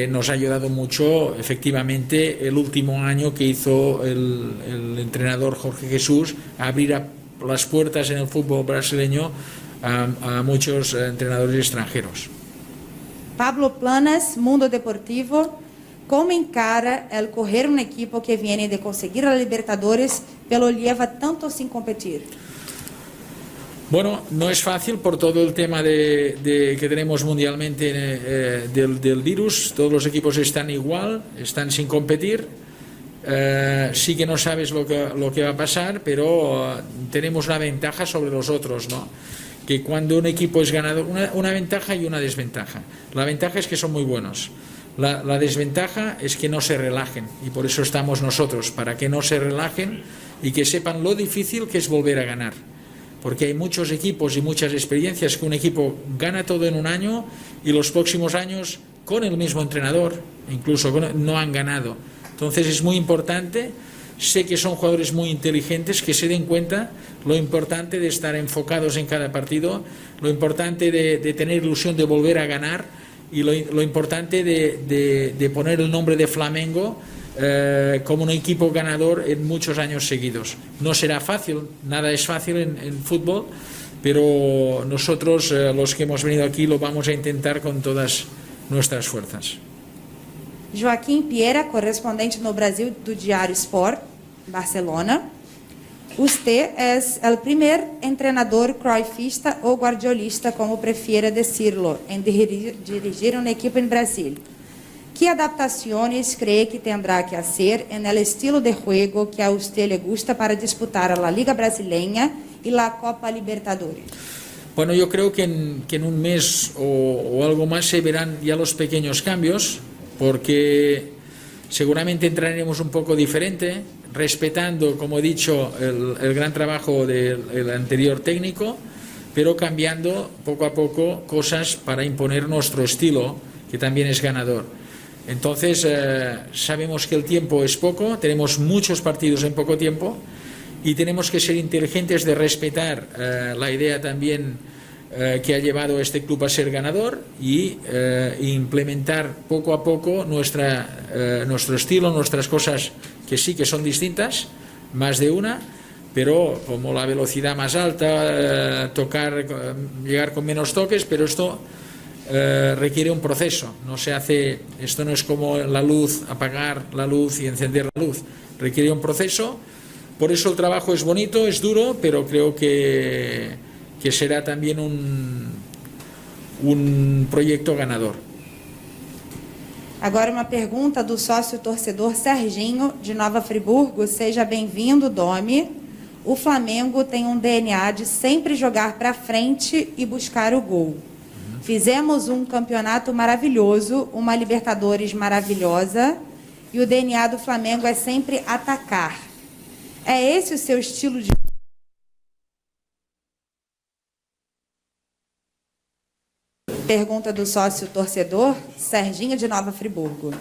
nos ha ayudado mucho efectivamente el último año que hizo el entrenador Jorge Jesús a abrir las puertas en el fútbol brasileño a muchos entrenadores extranjeros. Pablo Planas, Mundo Deportivo. ¿Cómo encara el correr un equipo que viene de conseguir a Libertadores, pero lleva tanto sin competir? Bueno, no es fácil por todo el tema que tenemos mundialmente del virus. Todos los equipos están igual, están sin competir. Sí que no sabes lo que va a pasar, pero tenemos una ventaja sobre los otros, ¿no? Que cuando un equipo es ganador, una ventaja y una desventaja. La ventaja es que son muy buenos. La desventaja es que no se relajen, y por eso estamos nosotros, para que no se relajen y que sepan lo difícil que es volver a ganar. Porque hay muchos equipos y muchas experiencias que un equipo gana todo en un año y los próximos años con el mismo entrenador incluso no han ganado. Entonces es muy importante, sé que son jugadores muy inteligentes, que se den cuenta lo importante de estar enfocados en cada partido, lo importante de tener ilusión de volver a ganar y lo importante de poner el nombre de Flamengo como un equipo ganador en muchos años seguidos. No será fácil, nada es fácil en fútbol, pero nosotros los que hemos venido aquí lo vamos a intentar con todas nuestras fuerzas. Joaquim Piera, correspondente no Brasil do Diário Sport, Barcelona. Usted es el primer entrenador cruyffista o guardiolista, como prefiera decirlo, en dirigir un equipo en Brasil. ¿Qué adaptaciones cree que tendrá que hacer en el estilo de juego que a usted le gusta para disputar a la Liga Brasileña y la Copa Libertadores? Bueno, yo creo que en un mes o algo más se verán ya los pequeños cambios, porque seguramente entraremos un poco diferente, respetando, como he dicho, el gran trabajo del anterior técnico, pero cambiando poco a poco cosas para imponer nuestro estilo, que también es ganador. Entonces, sabemos que el tiempo es poco, tenemos muchos partidos en poco tiempo y tenemos que ser inteligentes de respetar la idea también que ha llevado a este club a ser ganador y implementar poco a poco nuestro estilo, nuestras cosas que sí que son distintas, más de una, pero como la velocidad más alta, llegar con menos toques, pero esto requiere un proceso, esto no es como la luz, apagar la luz y encender la luz, requiere un proceso. Por eso el trabajo es bonito, es duro, pero creo que será también un proyecto ganador. Agora uma pergunta do sócio torcedor Serginho, de Nova Friburgo. Seja bem-vindo, Domi. O Flamengo tem um DNA de sempre jogar para frente e buscar o gol. Fizemos um campeonato maravilhoso, uma Libertadores maravilhosa, e o DNA do Flamengo é sempre atacar. É esse o seu estilo de... Pergunta do sócio torcedor, Serginho, de Nova Friburgo.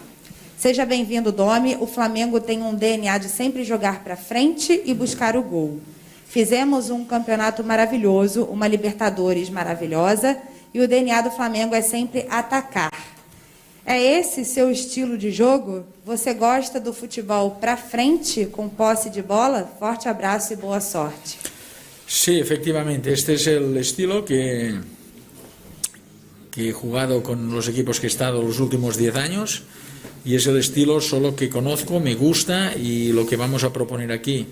Seja bem-vindo, Domi. O Flamengo tem um DNA de sempre jogar para frente e buscar o gol. Fizemos um campeonato maravilhoso, uma Libertadores maravilhosa, e o DNA do Flamengo é sempre atacar. É esse seu estilo de jogo? Você gosta do futebol para frente, com posse de bola? Forte abraço e boa sorte. Sí, efectivamente, este es el estilo que he jugado con los equipos que he estado los últimos 10 años y es el estilo solo que conozco, me gusta y lo que vamos a proponer aquí.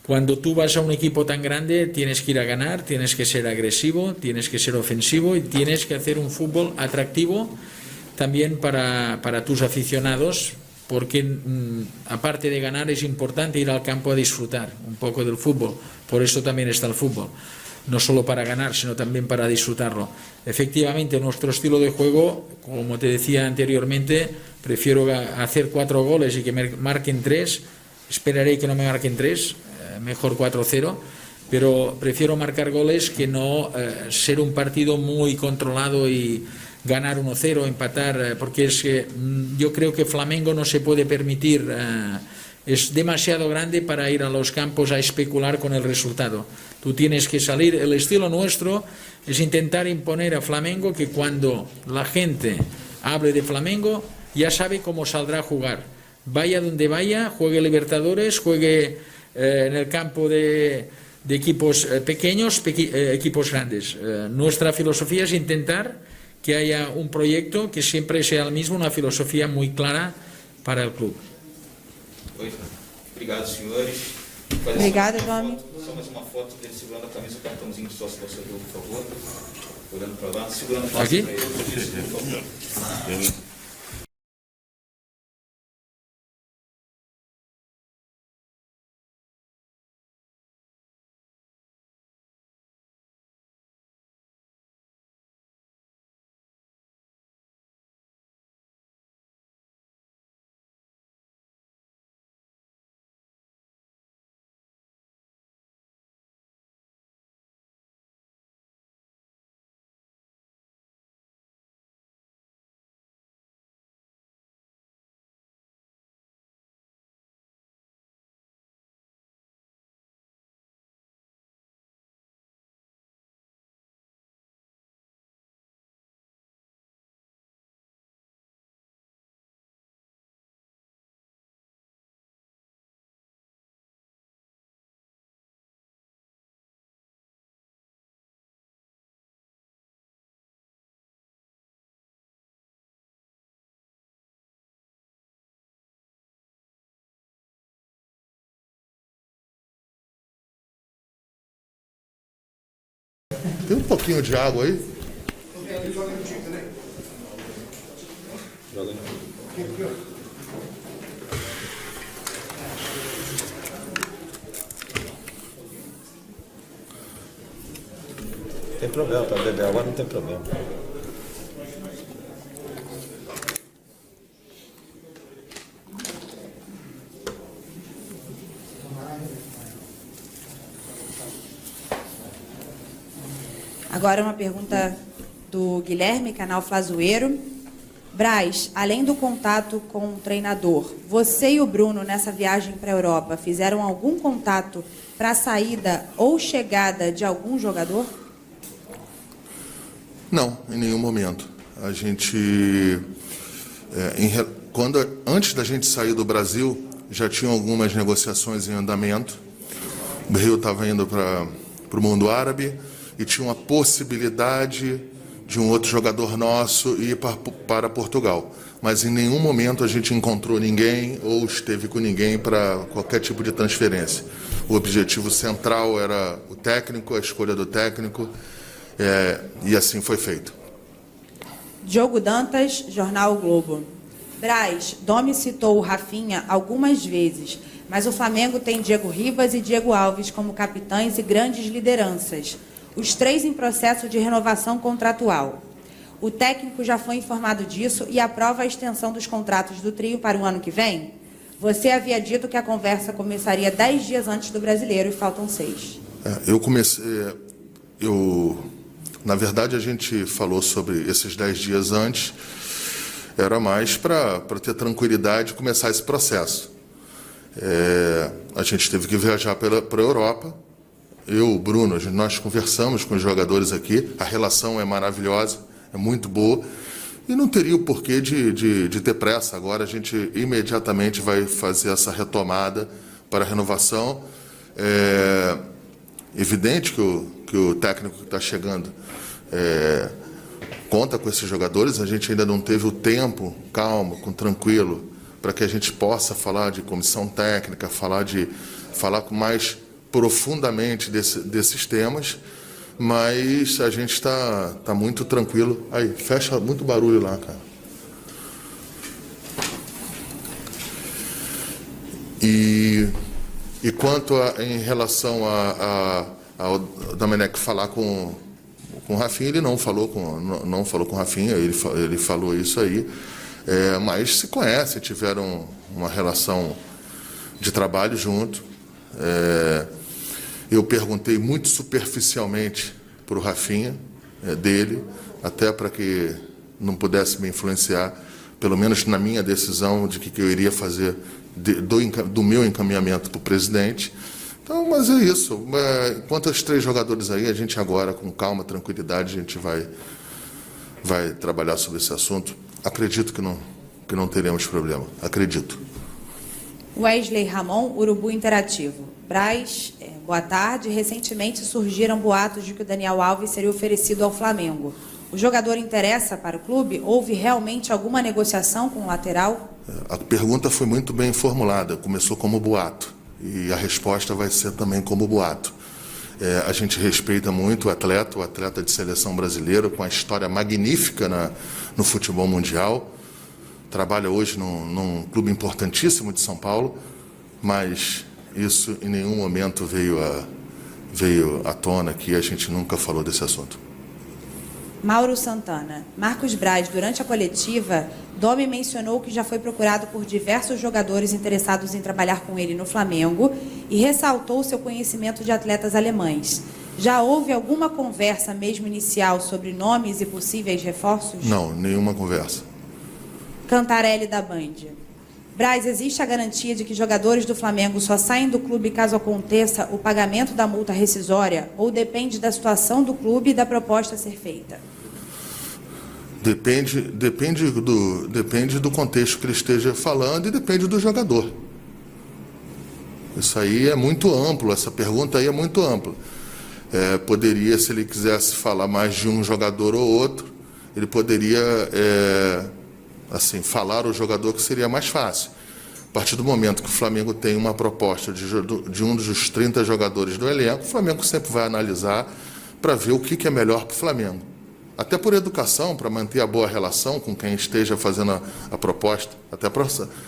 Cuando tú vas a un equipo tan grande tienes que ir a ganar, tienes que ser agresivo, tienes que ser ofensivo y tienes que hacer un fútbol atractivo también para tus aficionados, porque aparte de ganar es importante ir al campo a disfrutar un poco del fútbol. Por eso también está el fútbol, no solo para ganar, sino también para disfrutarlo. Efectivamente, nuestro estilo de juego, como te decía anteriormente, prefiero hacer 4 goles y que me marquen 3. Esperaré que no me marquen 3, mejor 4-0, pero prefiero marcar goles que no ser un partido muy controlado y ganar 1-0, empatar, porque es que yo creo que Flamengo no se puede permitir, es demasiado grande para ir a los campos a especular con el resultado. Tú tienes que salir, el estilo nuestro es intentar imponer a Flamengo que cuando la gente hable de Flamengo ya sabe cómo saldrá a jugar. Vaya donde vaya, juegue Libertadores, juegue en el campo de equipos pequeños, equipos grandes. Nuestra filosofía es intentar que haya un proyecto que siempre sea el mismo, una filosofía muy clara para el club. Obrigado, senhores. Obrigada, Domi. Só mais uma foto dele segurando a camisa, o cartãozinho de sócio torcedor, por favor. Olhando para lá, segurando a Aqui? para ele. Isso, por favor. Tem um pouquinho de água aí? Tem problema, para beber água não tem problema. Agora uma pergunta do Guilherme, canal Flazoeiro. Braz, além do contato com o treinador, você e o Bruno, nessa viagem para a Europa, fizeram algum contato para a saída ou chegada de algum jogador? Não, em nenhum momento. A gente, antes da gente sair do Brasil, já tinham algumas negociações em andamento. O Rio estava indo para o mundo árabe e tinha uma possibilidade de um outro jogador nosso ir para Portugal. Mas em nenhum momento a gente encontrou ninguém ou esteve com ninguém para qualquer tipo de transferência. O objetivo central era o técnico, a escolha do técnico, e assim foi feito. Diogo Dantas, Jornal o Globo. Braz, Domi citou o Rafinha algumas vezes, mas o Flamengo tem Diego Ribas e Diego Alves como capitães e grandes lideranças, os três em processo de renovação contratual. O técnico já foi informado disso e aprova a extensão dos contratos do trio para o ano que vem? Você havia dito que a conversa começaria 10 dias antes do Brasileiro e faltam 6. Na verdade, a gente falou sobre esses 10 dias antes, era mais para ter tranquilidade e começar esse processo. A gente teve que viajar para a Europa. Eu, o Bruno, nós conversamos com os jogadores aqui, a relação é maravilhosa, é muito boa, e não teria o porquê de ter pressa. Agora a gente imediatamente vai fazer essa retomada para a renovação. É evidente que o técnico que está chegando conta com esses jogadores, a gente ainda não teve o tempo calmo, tranquilo, para que a gente possa falar de comissão técnica, falar mais profundamente desses temas, mas a gente está muito tranquilo. Aí, fecha muito barulho lá, cara. E quanto em relação ao Domenech falar com o Rafinha, ele não falou com o Rafinha, ele falou isso aí, mas se conhecem, tiveram uma relação de trabalho junto. Eu perguntei muito superficialmente para o Rafinha, dele, até para que não pudesse me influenciar, pelo menos na minha decisão de que eu iria fazer do meu encaminhamento para o presidente. Então, mas é isso. Quanto aos 3 jogadores aí, a gente agora, com calma, tranquilidade, a gente vai trabalhar sobre esse assunto. Acredito que não teremos problema. Acredito. Wesley Ramon, Urubu Interativo. Braz, boa tarde. Recentemente surgiram boatos de que o Daniel Alves seria oferecido ao Flamengo. O jogador interessa para o clube? Houve realmente alguma negociação com o lateral? A pergunta foi muito bem formulada. Começou como boato. E a resposta vai ser também como boato. A gente respeita muito o atleta de seleção brasileira, com a história magnífica no futebol mundial. Trabalha hoje num clube importantíssimo de São Paulo, mas isso em nenhum momento veio à tona aqui, a gente nunca falou desse assunto. Mauro Santana. Marcos Braz, durante a coletiva, Domi mencionou que já foi procurado por diversos jogadores interessados em trabalhar com ele no Flamengo e ressaltou seu conhecimento de atletas alemães. Já houve alguma conversa mesmo inicial sobre nomes e possíveis reforços? Não, nenhuma conversa. Cantarelli da Band. Braz, existe a garantia de que jogadores do Flamengo só saem do clube caso aconteça o pagamento da multa rescisória ou depende da situação do clube e da proposta a ser feita? Depende do contexto que ele esteja falando e depende do jogador. Isso aí é muito amplo, essa pergunta aí é muito ampla. Poderia, se ele quisesse falar mais de um jogador ou outro, ele poderia falar o jogador que seria mais fácil. A partir do momento que o Flamengo tem uma proposta de um dos 30 jogadores do elenco, o Flamengo sempre vai analisar para ver o que é melhor para o Flamengo. Até por educação, para manter a boa relação com quem esteja fazendo a proposta.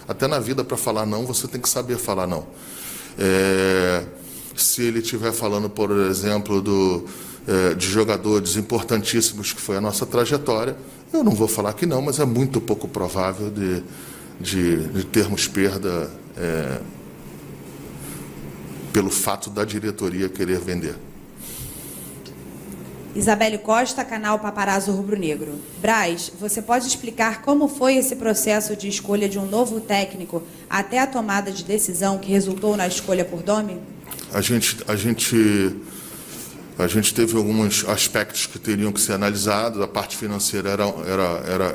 Até na vida, para falar não, você tem que saber falar não. Se ele estiver falando, por exemplo, de jogadores importantíssimos que foi a nossa trajetória, eu não vou falar que não, mas é muito pouco provável de termos perda pelo fato da diretoria querer vender. Isabelle Costa, canal Paparazzo Rubro Negro. Braz, você pode explicar como foi esse processo de escolha de um novo técnico até a tomada de decisão que resultou na escolha por Domi? A gente teve alguns aspectos que teriam que ser analisados. A parte financeira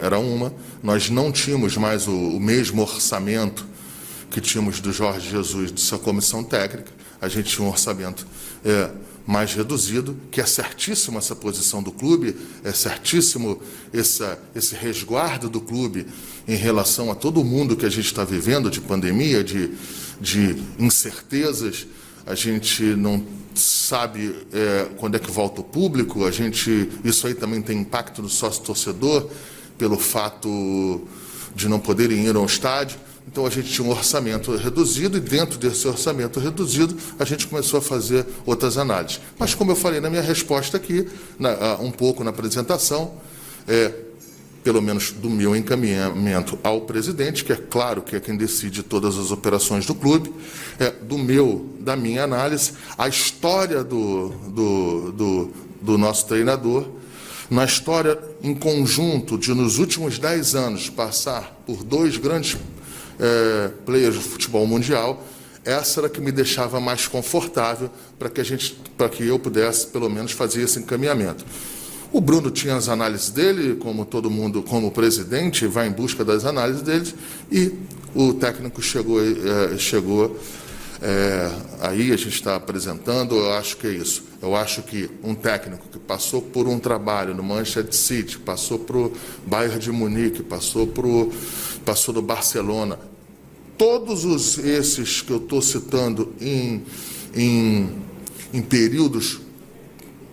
era uma. Nós não tínhamos mais o mesmo orçamento que tínhamos do Jorge Jesus, de sua comissão técnica. A gente tinha um orçamento mais reduzido, que é certíssimo essa posição do clube, é certíssimo esse resguardo do clube em relação a todo mundo que a gente está vivendo, de pandemia, de incertezas. A gente não sabe quando é que volta o público, isso aí também tem impacto no sócio-torcedor, pelo fato de não poderem ir ao estádio. Então a gente tinha um orçamento reduzido e dentro desse orçamento reduzido a gente começou a fazer outras análises. Mas como eu falei na minha resposta aqui, um pouco na apresentação, pelo menos do meu encaminhamento ao presidente, que é claro que é quem decide todas as operações do clube, da minha análise, a história do nosso treinador, na história em conjunto de, nos últimos 10 anos, passar por 2 grandes players do futebol mundial, essa era que me deixava mais confortável para que eu pudesse, pelo menos, fazer esse encaminhamento. O Bruno tinha as análises dele, como todo mundo, como presidente, vai em busca das análises dele, e o técnico chegou aí a gente está apresentando. Eu acho que é isso. Eu acho que um técnico que passou por um trabalho no Manchester City, passou para o Bayern de Munique, passou do Barcelona, todos esses que eu estou citando em períodos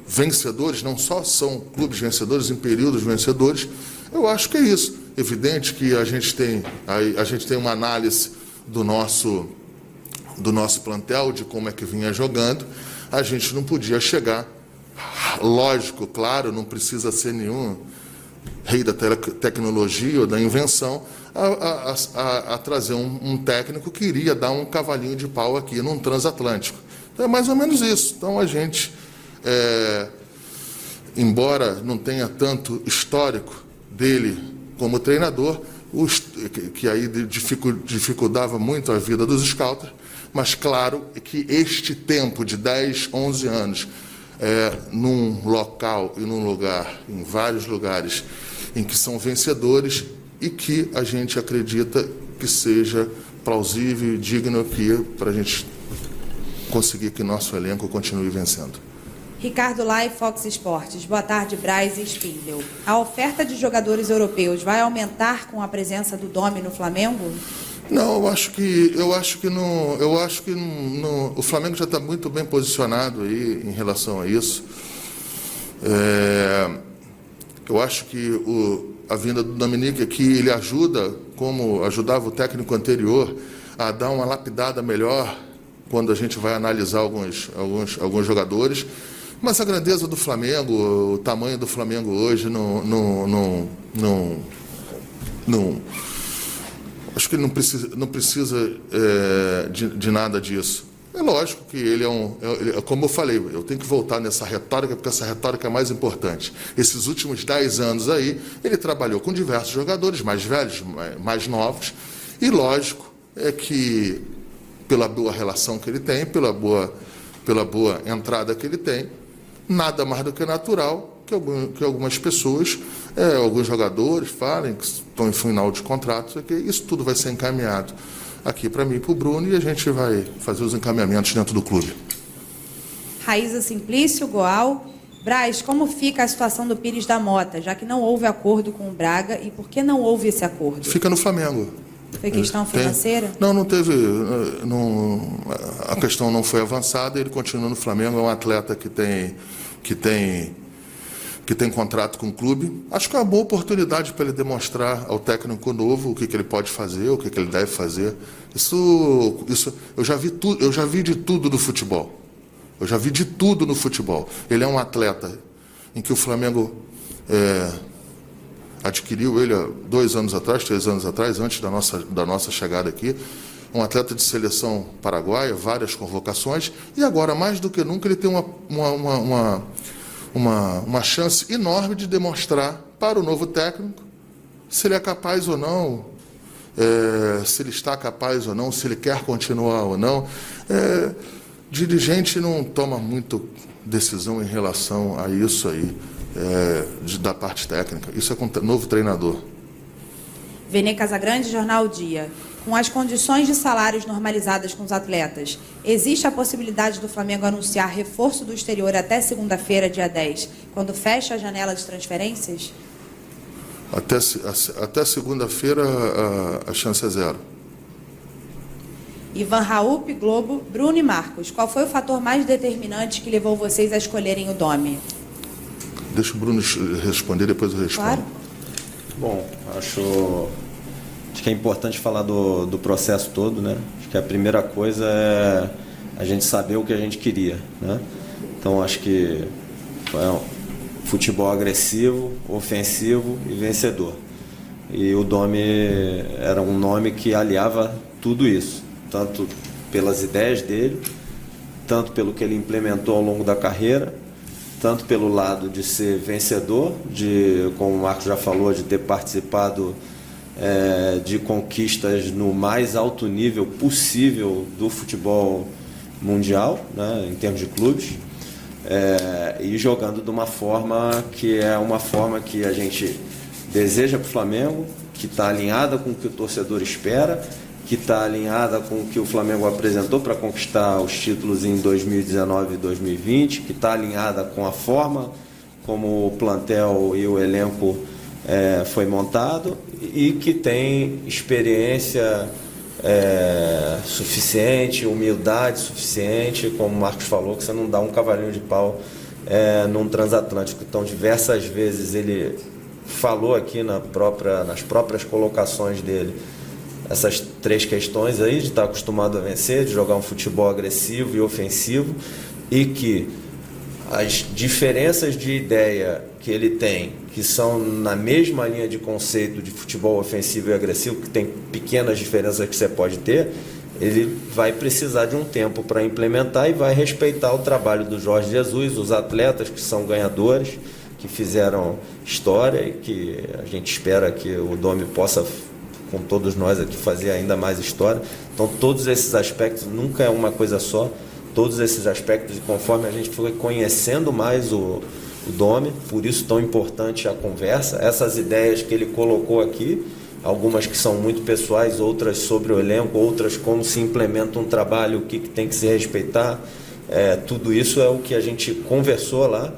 vencedores, não só são clubes vencedores, em períodos vencedores, eu acho que é isso. Evidente que a gente tem uma análise do nosso plantel, de como é que vinha jogando. A gente não podia chegar, lógico, claro, não precisa ser nenhum rei da tecnologia ou da invenção, a trazer um técnico que iria dar um cavalinho de pau aqui num transatlântico. Então é mais ou menos isso. Então a gente, embora não tenha tanto histórico dele como treinador, que aí dificultava muito a vida dos scouts, mas claro que este tempo de 10, 11 anos, num local e num lugar, em vários lugares, em que são vencedores e que a gente acredita que seja plausível e digno aqui para a gente conseguir que nosso elenco continue vencendo. Ricardo Lai, Fox Sports. Boa tarde, Braz e Spindel. A oferta de jogadores europeus vai aumentar com a presença do Domi no Flamengo? Não, o Flamengo já está muito bem posicionado aí em relação a isso. Eu acho que a vinda do Dominique aqui, ele ajuda, como ajudava o técnico anterior, a dar uma lapidada melhor quando a gente vai analisar alguns jogadores. Mas a grandeza do Flamengo, o tamanho do Flamengo hoje, acho que ele não precisa de nada disso. É lógico que ele como eu falei, eu tenho que voltar nessa retórica, porque essa retórica é mais importante. Esses últimos 10 anos aí, ele trabalhou com diversos jogadores, mais velhos, mais novos, e lógico que, pela boa relação que ele tem, pela boa entrada que ele tem, nada mais do que natural que algumas pessoas, alguns jogadores falem que estão em final de contrato, que isso tudo vai ser encaminhado aqui para mim e para o Bruno, e a gente vai fazer os encaminhamentos dentro do clube. Raíza Simplício, Goal. Braz, como fica a situação do Pires da Mota, já que não houve acordo com o Braga, e por que não houve esse acordo? Fica no Flamengo. Foi questão financeira? Não teve. A questão não foi avançada, ele continua no Flamengo, é um atleta que tem contrato com o clube. Acho que é uma boa oportunidade para ele demonstrar ao técnico novo o que ele pode fazer, o que ele deve fazer. Isso eu já vi de tudo no futebol. Eu já vi de tudo no futebol. Ele é um atleta em que o Flamengo adquiriu ele há 2 anos atrás, 3 anos atrás, antes da nossa chegada aqui. Um atleta de seleção paraguaia, várias convocações, e agora, mais do que nunca, ele tem uma chance enorme de demonstrar para o novo técnico se ele é capaz ou não, se ele está capaz ou não, se ele quer continuar ou não. Dirigente não toma muito decisão em relação a isso aí, da parte técnica. Isso é com o novo treinador. Vene Casagrande, Jornal Dia. Com as condições de salários normalizadas com os atletas, existe a possibilidade do Flamengo anunciar reforço do exterior até segunda-feira, dia 10, quando fecha a janela de transferências? Até segunda-feira a chance é 0. Ivan Raup, Globo. Bruno e Marcos, qual foi o fator mais determinante que levou vocês a escolherem o Domi? Deixa o Bruno responder, depois eu respondo. Claro. Bom, acho que é importante falar do processo todo, né? Acho que a primeira coisa é a gente saber o que a gente queria, né? Então, acho que foi um futebol agressivo, ofensivo e vencedor. E o Domi era um nome que aliava tudo isso, tanto pelas ideias dele, tanto pelo que ele implementou ao longo da carreira, tanto pelo lado de ser vencedor, como o Marcos já falou, de ter participado de conquistas no mais alto nível possível do futebol mundial, né, em termos de clubes, e jogando de uma forma que é uma forma que a gente deseja para o Flamengo, que está alinhada com o que o torcedor espera, que está alinhada com o que o Flamengo apresentou para conquistar os títulos em 2019 e 2020, que está alinhada com a forma como o plantel e o elenco foi montado, e que tem experiência suficiente, humildade suficiente, como o Marcos falou, que você não dá um cavalinho de pau num transatlântico. Então, diversas vezes ele falou aqui nas próprias colocações dele essas 3 questões aí, de estar acostumado a vencer, de jogar um futebol agressivo e ofensivo, e que as diferenças de ideia que ele tem, que são na mesma linha de conceito de futebol ofensivo e agressivo, que tem pequenas diferenças que você pode ter, ele vai precisar de um tempo para implementar, e vai respeitar o trabalho do Jorge Jesus, os atletas que são ganhadores, que fizeram história, e que a gente espera que o Domi possa, com todos nós aqui, fazer ainda mais história. Então, todos esses aspectos, nunca é uma coisa só, todos esses aspectos, e conforme a gente foi conhecendo mais o Domi, por isso tão importante a conversa, essas ideias que ele colocou aqui, algumas que são muito pessoais, outras sobre o elenco, outras como se implementa um trabalho, o que tem que se respeitar, tudo isso é o que a gente conversou lá.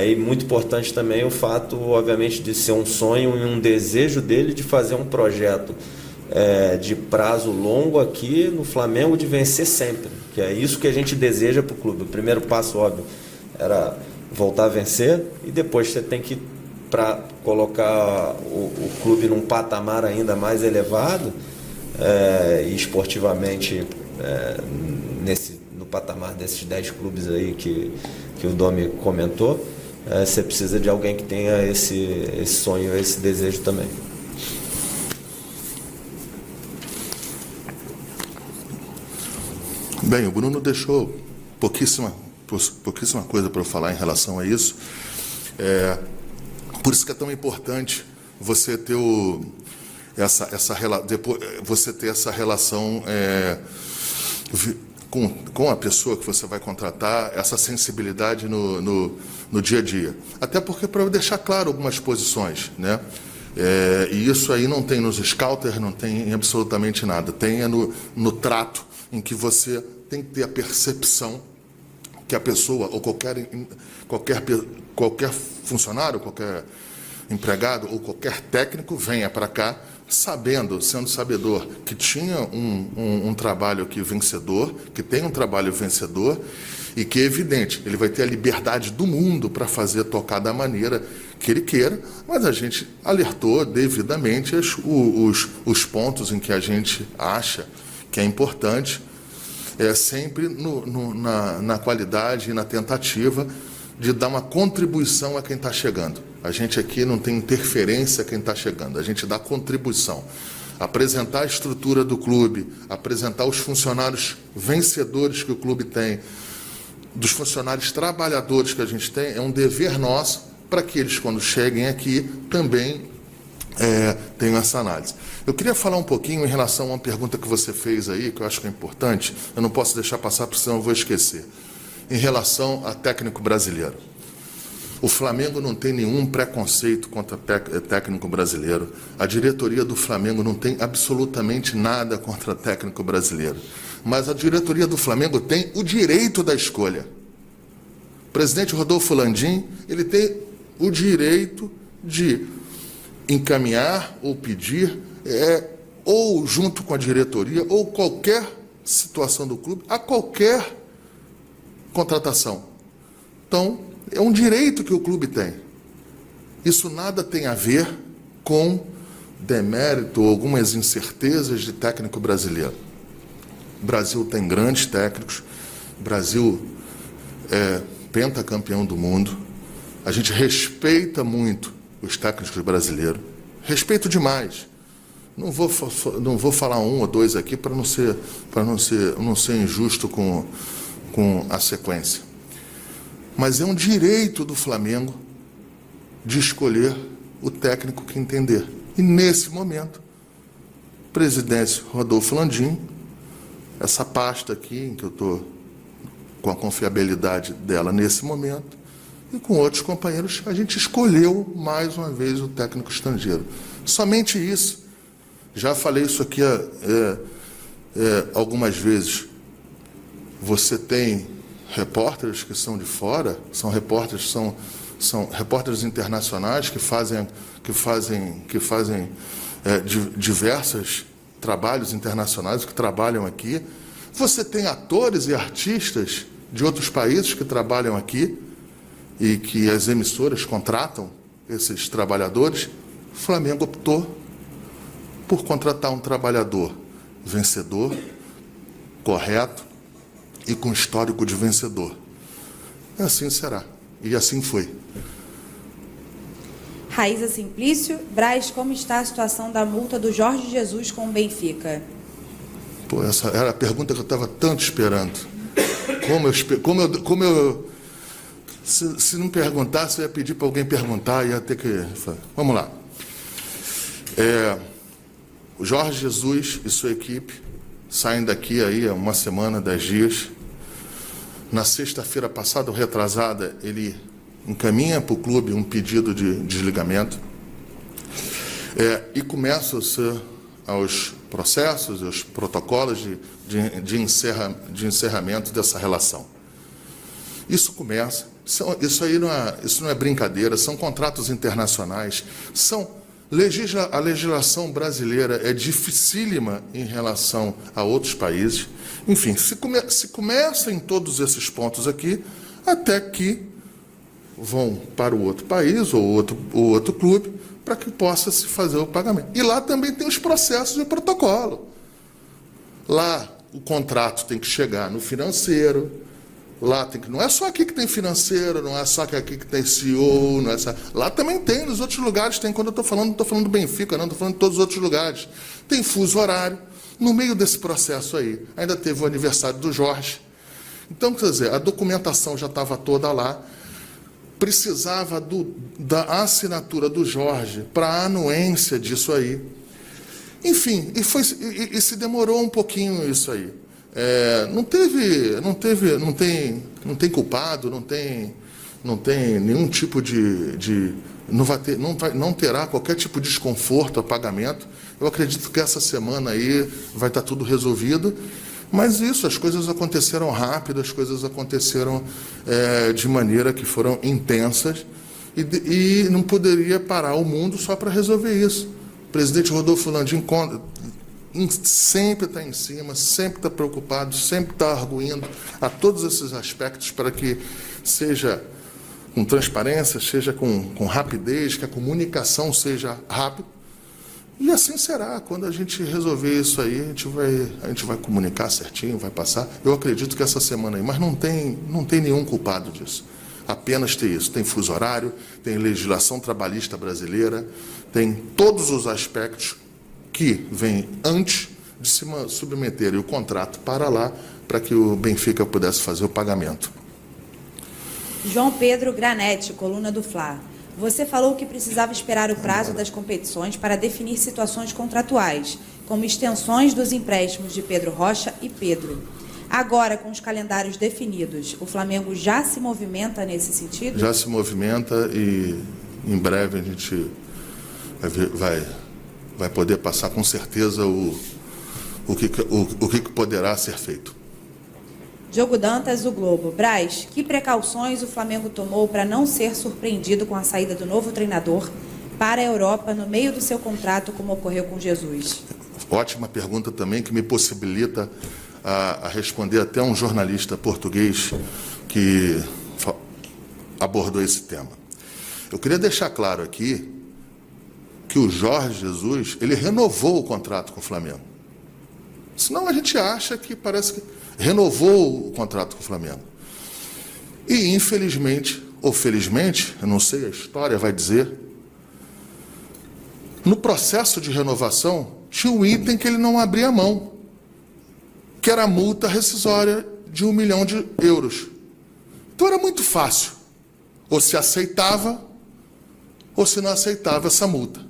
E muito importante também o fato, obviamente, de ser um sonho e um desejo dele de fazer um projeto de prazo longo aqui no Flamengo de vencer sempre, que é isso que a gente deseja para o clube. O primeiro passo, óbvio, era voltar a vencer, e depois você tem que, para colocar o clube num patamar ainda mais elevado, e esportivamente no patamar desses 10 clubes aí que o Domi comentou, você precisa de alguém que tenha esse sonho, esse desejo também. Bem, o Bruno deixou pouquíssima coisa para eu falar em relação a isso. Por isso que é tão importante você ter essa relação com a pessoa que você vai contratar, essa sensibilidade no dia a dia. Até porque, para eu deixar claro algumas posições, né? E isso aí não tem nos scouters, não tem em absolutamente nada. Tem no trato, em que você tem que ter a percepção que a pessoa, ou qualquer funcionário, qualquer empregado ou qualquer técnico venha para cá sendo sabedor que tinha um trabalho aqui vencedor, que tem um trabalho vencedor, e que é evidente, ele vai ter a liberdade do mundo para fazer tocar da maneira que ele queira, mas a gente alertou devidamente os pontos em que a gente acha que é importante, sempre na qualidade e na tentativa de dar uma contribuição a quem está chegando. A gente aqui não tem interferência a quem está chegando, a gente dá contribuição. Apresentar a estrutura do clube, apresentar os funcionários vencedores que o clube tem, dos funcionários trabalhadores que a gente tem, é um dever nosso para que eles, quando cheguem aqui, também tenham essa análise. Eu queria falar um pouquinho em relação a uma pergunta que você fez aí, que eu acho que é importante, eu não posso deixar passar, porque senão eu vou esquecer. Em relação a técnico brasileiro. O Flamengo não tem nenhum preconceito contra técnico brasileiro. A diretoria do Flamengo não tem absolutamente nada contra técnico brasileiro. Mas a diretoria do Flamengo tem o direito da escolha. O presidente Rodolfo Landim, ele tem o direito de encaminhar ou pedir, ou junto com a diretoria, ou qualquer situação do clube, a qualquer contratação. Então, é um direito que o clube tem. Isso nada tem a ver com demérito ou algumas incertezas de técnico brasileiro. O Brasil tem grandes técnicos, o Brasil é pentacampeão do mundo, a gente respeita muito os técnicos brasileiros, respeito demais. Não vou falar um ou dois aqui para não ser injusto com a sequência. Mas é um direito do Flamengo de escolher o técnico que entender. E nesse momento, presidência Rodolfo Landim, essa pasta aqui, em que eu estou com a confiabilidade dela nesse momento, e com outros companheiros, a gente escolheu mais uma vez o técnico estrangeiro. Somente isso. Já falei isso aqui algumas vezes. Você tem repórteres que são de fora, são repórteres internacionais que fazem diversos trabalhos internacionais que trabalham aqui. Você tem atores e artistas de outros países que trabalham aqui e que as emissoras contratam esses trabalhadores. O Flamengo optou por contratar um trabalhador vencedor, correto e com histórico de vencedor. E assim será. E assim foi. Raíza Simplício. Braz, como está a situação da multa do Jorge Jesus com o Benfica? Pô, essa era a pergunta que eu estava tanto esperando. Se não perguntasse, eu ia pedir para alguém perguntar, ia ter que... Vamos lá. O Jorge Jesus e sua equipe saem daqui aí há uma semana, 10 dias. Na sexta-feira passada, ou retrasada, ele encaminha para o clube um pedido de desligamento e começa aos processos, aos protocolos de encerramento dessa relação. Isso começa, isso não é brincadeira, são contratos internacionais, são A legislação brasileira é dificílima em relação a outros países. Enfim, se começa em todos esses pontos aqui, até que vão para o outro país ou outro clube, para que possa se fazer o pagamento. E lá também tem os processos de protocolo. Lá o contrato tem que chegar no financeiro, lá tem que, não é só aqui que tem financeiro, não é só aqui que tem CEO, não é só, lá também tem, nos outros lugares tem. Quando eu estou falando, não estou falando do Benfica, não, estou falando de todos os outros lugares. Tem fuso horário. No meio desse processo aí, ainda teve o aniversário do Jorge. Então, quer dizer, a documentação já estava toda lá, precisava da assinatura do Jorge para a anuência disso aí. Enfim, e se demorou um pouquinho isso aí. Não tem culpado, não tem nenhum tipo não terá qualquer tipo de desconforto a pagamento. Eu acredito que essa semana aí vai estar tudo resolvido. Mas as coisas aconteceram rápido, as coisas aconteceram de maneira que foram intensas e não poderia parar o mundo só para resolver isso. O presidente Rodolfo Landim sempre está em cima, sempre está preocupado, sempre está arguindo a todos esses aspectos para que seja com transparência, seja com rapidez, que a comunicação seja rápida. E assim será. Quando a gente resolver isso aí, a gente vai comunicar certinho, vai passar. Eu acredito que essa semana aí, mas não tem nenhum culpado disso. Apenas tem isso. Tem fuso horário, tem legislação trabalhista brasileira, tem todos os aspectos que vêm antes de se submeter o contrato para lá, para que o Benfica pudesse fazer o pagamento. João Pedro Granete, coluna do Fla. Você falou que precisava esperar o prazo das competições para definir situações contratuais, como extensões dos empréstimos de Pedro Rocha e Pedro. Agora, com os calendários definidos, o Flamengo já se movimenta nesse sentido? Já se movimenta e em breve a gente vai poder passar com certeza o que poderá ser feito. Diogo Dantas, do Globo. Braz, que precauções o Flamengo tomou para não ser surpreendido com a saída do novo treinador para a Europa no meio do seu contrato, como ocorreu com Jesus? Ótima pergunta também, que me possibilita a responder até um jornalista português que abordou esse tema. Eu queria deixar claro aqui que o Jorge Jesus, ele renovou o contrato com o Flamengo. Senão a gente acha que parece que renovou o contrato com o Flamengo. E, infelizmente, ou felizmente, eu não sei, a história vai dizer, no processo de renovação, tinha um item que ele não abria mão, que era a multa rescisória de 1 milhão de euros. Então era muito fácil. Ou se aceitava, ou se não aceitava essa multa.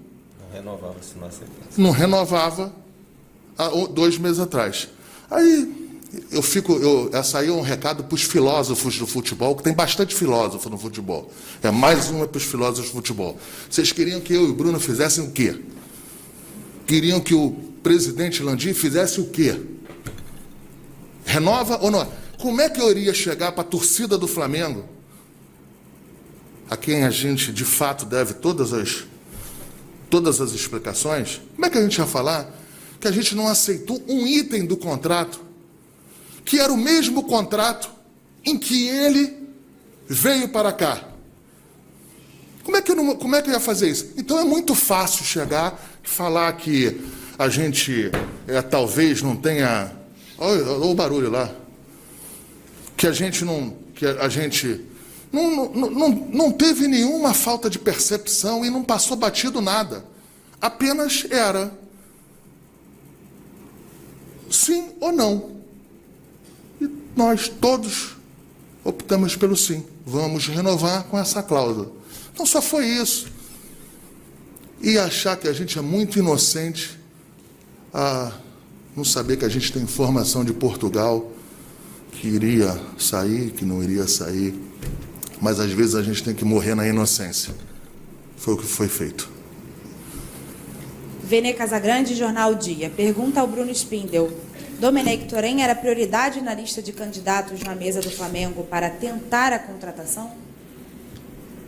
Não renovava se não aceitava. Não renovava há 2 meses atrás. Aí essa aí é um recado para os filósofos do futebol, que tem bastante filósofo no futebol. É mais uma para os filósofos do futebol. Vocês queriam que eu e o Bruno fizessem o quê? Queriam que o presidente Landim fizesse o quê? Renova ou não? Como é que eu iria chegar para a torcida do Flamengo, a quem a gente de fato deve todas as explicações? Como é que a gente ia falar que a gente não aceitou um item do contrato, que era o mesmo contrato em que ele veio para cá? Como é que eu ia fazer isso? Então é muito fácil chegar e falar que a gente talvez não tenha... Olha o barulho lá. Que a gente não teve nenhuma falta de percepção e não passou batido nada. Apenas era sim ou não. E nós todos optamos pelo sim. Vamos renovar com essa cláusula. Então só foi isso. E achar que a gente é muito inocente a não saber que a gente tem informação de Portugal que iria sair, que não iria sair. Mas às vezes a gente tem que morrer na inocência. Foi o que foi feito. Vene Casagrande, Jornal Dia. Pergunta ao Bruno Spindel. Domenech Torren era prioridade na lista de candidatos na mesa do Flamengo para tentar a contratação?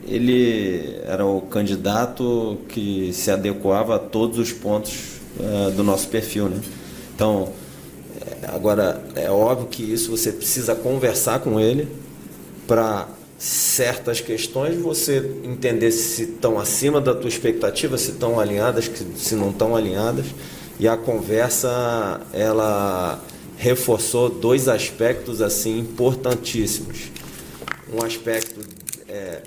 ele era o candidato que se adequava a todos os pontos do nosso perfil, né? Então, agora, é óbvio que isso você precisa conversar com ele para certas questões você entender se estão acima da tua expectativa, se estão alinhadas, se não estão alinhadas. E a conversa, ela reforçou 2 aspectos assim importantíssimos. Um aspecto,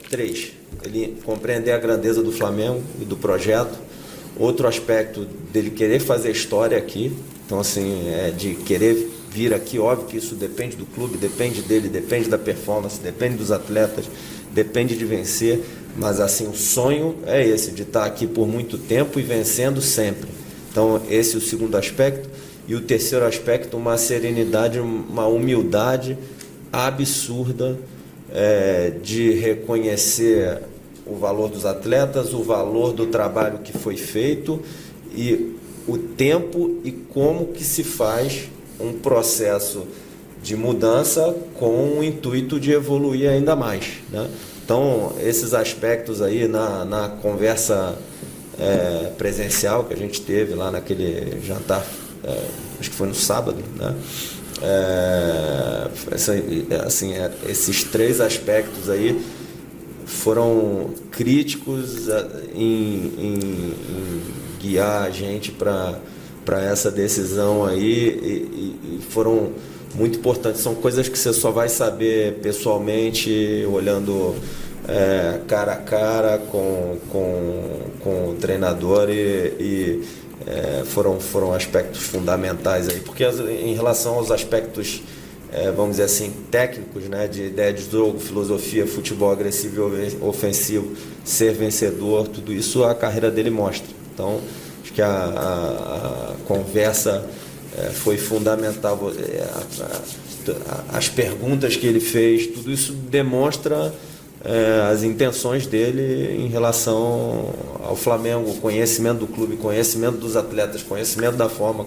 3, ele compreender a grandeza do Flamengo e do projeto. Outro aspecto dele querer fazer história aqui. Então, assim, de querer vir aqui, óbvio que isso depende do clube, depende dele, depende da performance, depende dos atletas, depende de vencer, mas assim, o sonho é esse, de estar aqui por muito tempo e vencendo sempre. Então, esse é o segundo aspecto. E o terceiro aspecto, uma serenidade, uma humildade absurda de reconhecer o valor dos atletas, o valor do trabalho que foi feito e o tempo e como que se faz um processo de mudança com o intuito de evoluir ainda mais, né? Então, esses aspectos aí na conversa presencial que a gente teve lá naquele jantar, acho que foi no sábado, né? Assim, esses 3 aspectos aí foram críticos em guiar a gente para essa decisão aí e foram muito importantes. São coisas que você só vai saber pessoalmente, olhando cara a cara com o treinador e foram aspectos fundamentais aí, porque em relação aos aspectos vamos dizer assim, técnicos, né, de ideia de jogo, filosofia, futebol agressivo e ofensivo, ser vencedor, tudo isso a carreira dele mostra. Então, acho que a conversa foi fundamental. As perguntas que ele fez, tudo isso demonstra as intenções dele em relação ao Flamengo, conhecimento do clube, conhecimento dos atletas, conhecimento da forma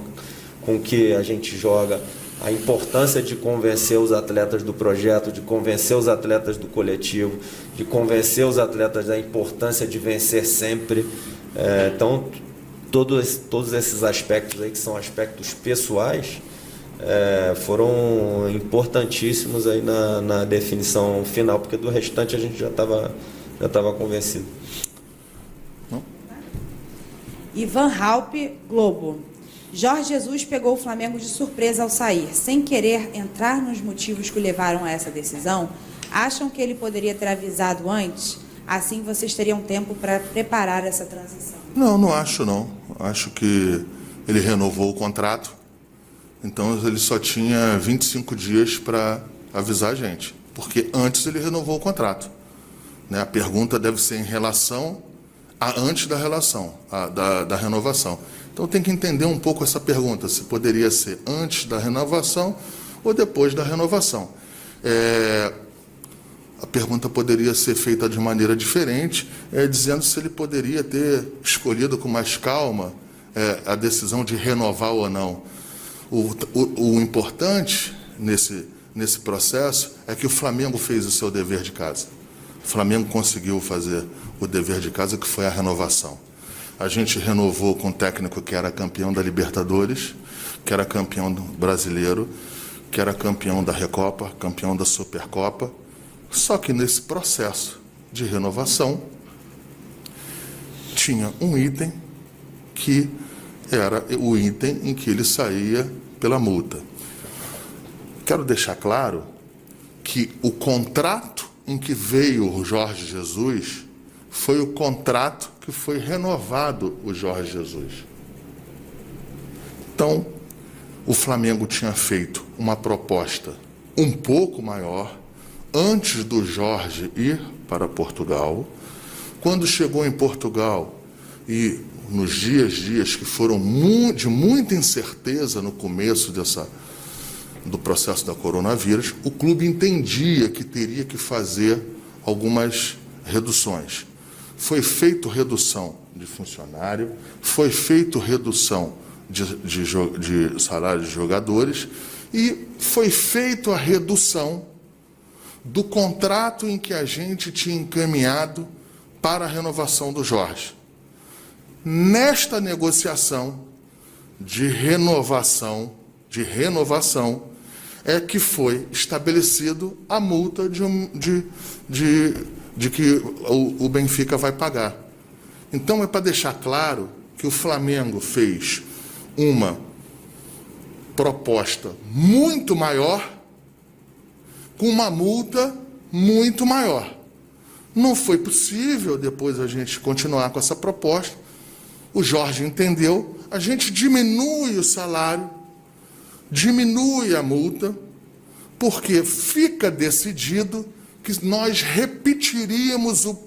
com que a gente joga, a importância de convencer os atletas do projeto, de convencer os atletas do coletivo, de convencer os atletas da importância de vencer sempre. Então, todos esses aspectos aí, que são aspectos pessoais, foram importantíssimos aí na definição final, porque do restante a gente já estava convencido. Ivan Halpe, Globo. Jorge Jesus pegou o Flamengo de surpresa ao sair. Sem querer entrar nos motivos que o levaram a essa decisão, acham que ele poderia ter avisado antes? Assim vocês teriam tempo para preparar essa transição? Não acho não. Acho que ele renovou o contrato, então ele só tinha 25 dias para avisar a gente, porque antes ele renovou o contrato, né? A pergunta deve ser em relação a antes da relação, da renovação. Então tem que entender um pouco essa pergunta, se poderia ser antes da renovação ou depois da renovação. A pergunta poderia ser feita de maneira diferente, dizendo se ele poderia ter escolhido com mais calma a decisão de renovar ou não. O importante nesse processo é que o Flamengo fez o seu dever de casa. O Flamengo conseguiu fazer o dever de casa, que foi a renovação. A gente renovou com um técnico que era campeão da Libertadores, que era campeão brasileiro, que era campeão da Recopa, campeão da Supercopa. Só que nesse processo de renovação tinha um item que era o item em que ele saía pela multa. Quero deixar claro que o contrato em que veio o Jorge Jesus foi o contrato que foi renovado o Jorge Jesus. Então, o Flamengo tinha feito uma proposta um pouco maior antes do Jorge ir para Portugal. Quando chegou em Portugal e nos dias que foram de muita incerteza no começo do processo da coronavírus, o clube entendia que teria que fazer algumas reduções. Foi feito redução de funcionário, foi feito redução de salário de jogadores e foi feito a redução do contrato em que a gente tinha encaminhado para a renovação do Jorge. Nesta negociação de renovação, é que foi estabelecido a multa de que o Benfica vai pagar. Então, é para deixar claro que o Flamengo fez uma proposta muito maior, com uma multa muito maior. Não foi possível depois a gente continuar com essa proposta. O Jorge entendeu, a gente diminui o salário, diminui a multa, porque fica decidido que nós repetiríamos o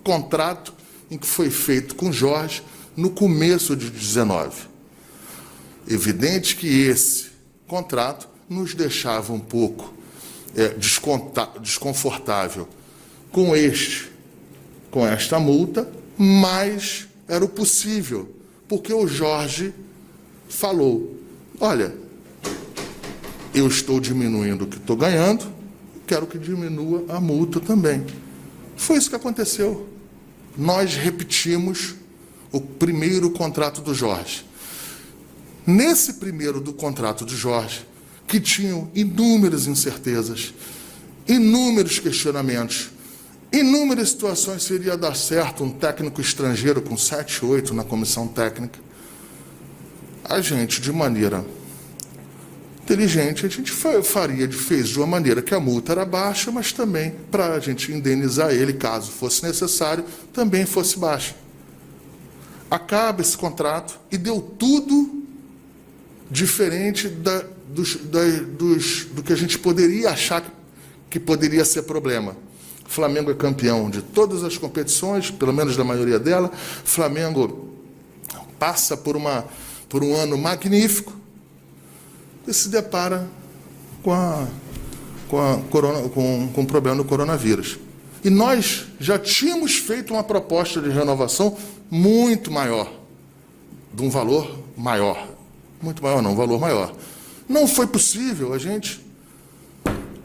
contrato em que foi feito com o Jorge no começo de 19. Evidente que esse contrato nos deixava um pouco desconfortável com esta multa, mas era o possível, porque o Jorge falou, olha, eu estou diminuindo o que estou ganhando, quero que diminua a multa também. Foi isso que aconteceu. Nós repetimos o primeiro contrato do Jorge. Nesse primeiro do contrato do Jorge, que tinham inúmeras incertezas, inúmeros questionamentos, inúmeras situações, seria dar certo um técnico estrangeiro com 7, 8 na comissão técnica. A gente, de maneira inteligente, a gente fez de uma maneira que a multa era baixa, mas também para a gente indenizar ele, caso fosse necessário, também fosse baixa. Acaba esse contrato e deu tudo diferente do que a gente poderia achar que poderia ser problema. O Flamengo é campeão de todas as competições, pelo menos da maioria dela. O Flamengo passa por um ano magnífico e se depara com um problema do coronavírus. E nós já tínhamos feito uma proposta de renovação muito maior, de um valor maior. Muito maior não, um valor maior. Não foi possível a gente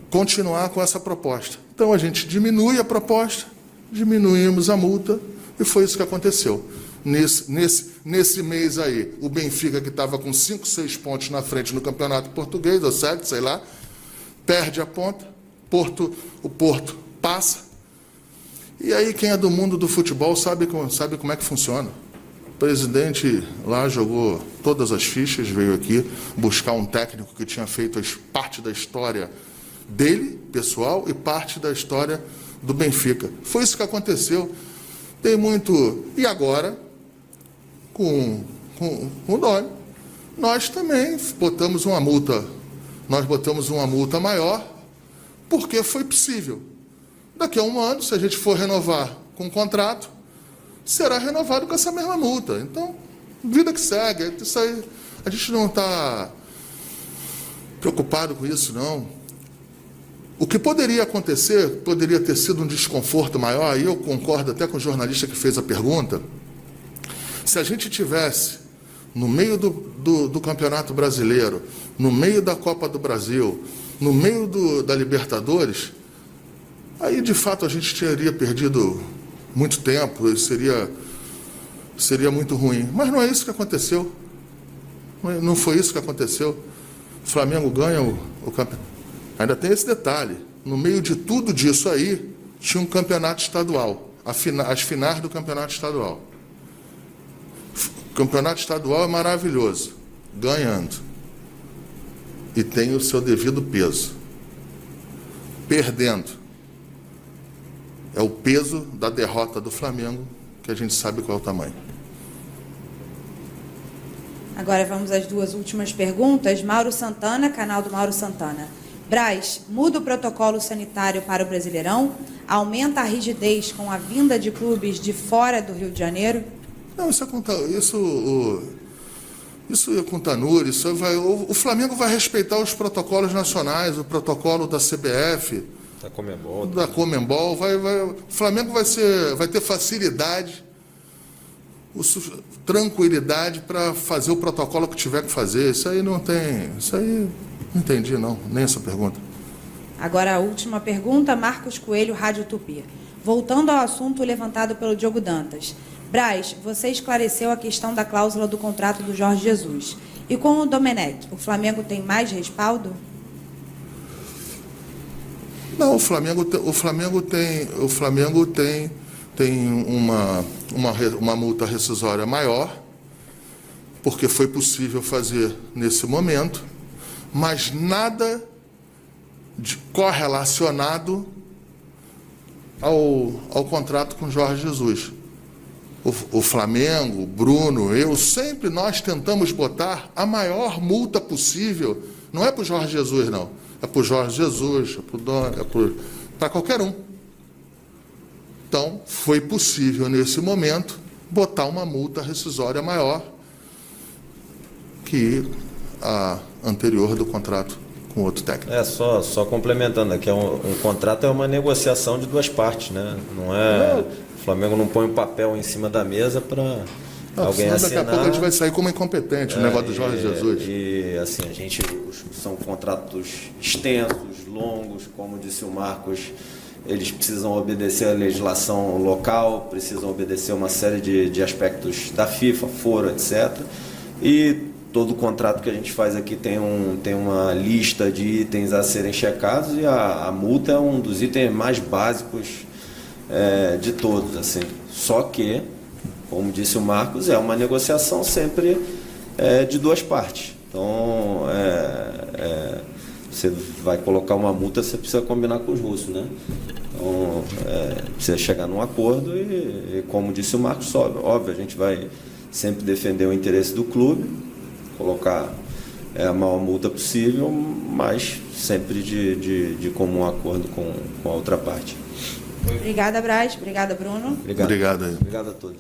continuar com essa proposta. Então, a gente diminui a proposta, diminuímos a multa, e foi isso que aconteceu. Nesse mês aí, o Benfica, que estava com 5, 6 pontos na frente no Campeonato Português, ou 7, sei lá, perde a ponta, o Porto passa, e aí quem é do mundo do futebol sabe como é que funciona. O presidente lá jogou todas as fichas, veio aqui buscar um técnico que tinha feito parte da história dele, pessoal, e parte da história do Benfica. Foi isso que aconteceu. Tem muito... E agora, com o Dómi, nós também botamos uma multa maior, porque foi possível. Daqui a um ano, se a gente for renovar com o contrato, será renovado com essa mesma multa. Então, vida que segue. Isso aí, a gente não está preocupado com isso, não. O que poderia acontecer, poderia ter sido um desconforto maior, e eu concordo até com o jornalista que fez a pergunta, se a gente tivesse, no meio do Campeonato Brasileiro, no meio da Copa do Brasil, no meio da Libertadores, aí, de fato, a gente teria perdido muito tempo, seria muito ruim. Mas não é isso que aconteceu. Não foi isso que aconteceu. O Flamengo ganha o campeonato. Ainda tem esse detalhe. No meio de tudo disso aí, tinha um campeonato estadual. As finais do campeonato estadual. O campeonato estadual é maravilhoso. Ganhando. E tem o seu devido peso. Perdendo. É o peso da derrota do Flamengo, que a gente sabe qual é o tamanho. Agora vamos às 2 últimas perguntas. Mauro Santana, canal do Mauro Santana. Braz, muda o protocolo sanitário para o Brasileirão? Aumenta a rigidez com a vinda de clubes de fora do Rio de Janeiro? Não, isso é com Tanuri. O Flamengo vai respeitar os protocolos nacionais, o protocolo da CBF, da Conmebol. O Flamengo vai ter facilidade, tranquilidade para fazer o protocolo que tiver que fazer. Isso aí não entendi, não, nem essa pergunta. Agora a última pergunta, Marcos Coelho, Rádio Tupi. Voltando ao assunto levantado pelo Diogo Dantas. Braz, você esclareceu a questão da cláusula do contrato do Jorge Jesus. E com o Domenech, o Flamengo tem mais respaldo? Não, o Flamengo tem uma multa rescisória maior, porque foi possível fazer nesse momento, mas nada correlacionado ao contrato com Jorge Jesus. O Flamengo, Bruno, sempre nós tentamos botar a maior multa possível. Não é para o Jorge Jesus, não. É para o Jorge Jesus, para qualquer um. Então, foi possível, nesse momento, botar uma multa rescisória maior que a anterior do contrato com outro técnico. Só complementando aqui, um contrato é uma negociação de duas partes, né? Não é... O Flamengo não põe um papel em cima da mesa para alguém assinar. Daqui a pouco a gente vai sair como incompetente, o negócio do Jorge Jesus. E assim, são contratos extensos, longos, como disse o Marcos, eles precisam obedecer à legislação local, precisam obedecer uma série de aspectos da FIFA, foro, etc. E todo contrato que a gente faz aqui tem uma lista de itens a serem checados e a multa é um dos itens mais básicos de todos, assim. Só que, como disse o Marcos, é uma negociação sempre de duas partes. Então, você vai colocar uma multa, você precisa combinar com os russos, né? Então, precisa chegar num acordo e, como disse o Marcos, óbvio, a gente vai sempre defender o interesse do clube, colocar a maior multa possível, mas sempre de comum acordo com a outra parte. Obrigada, Braz. Obrigada, Bruno. Obrigado aí. Obrigado a todos.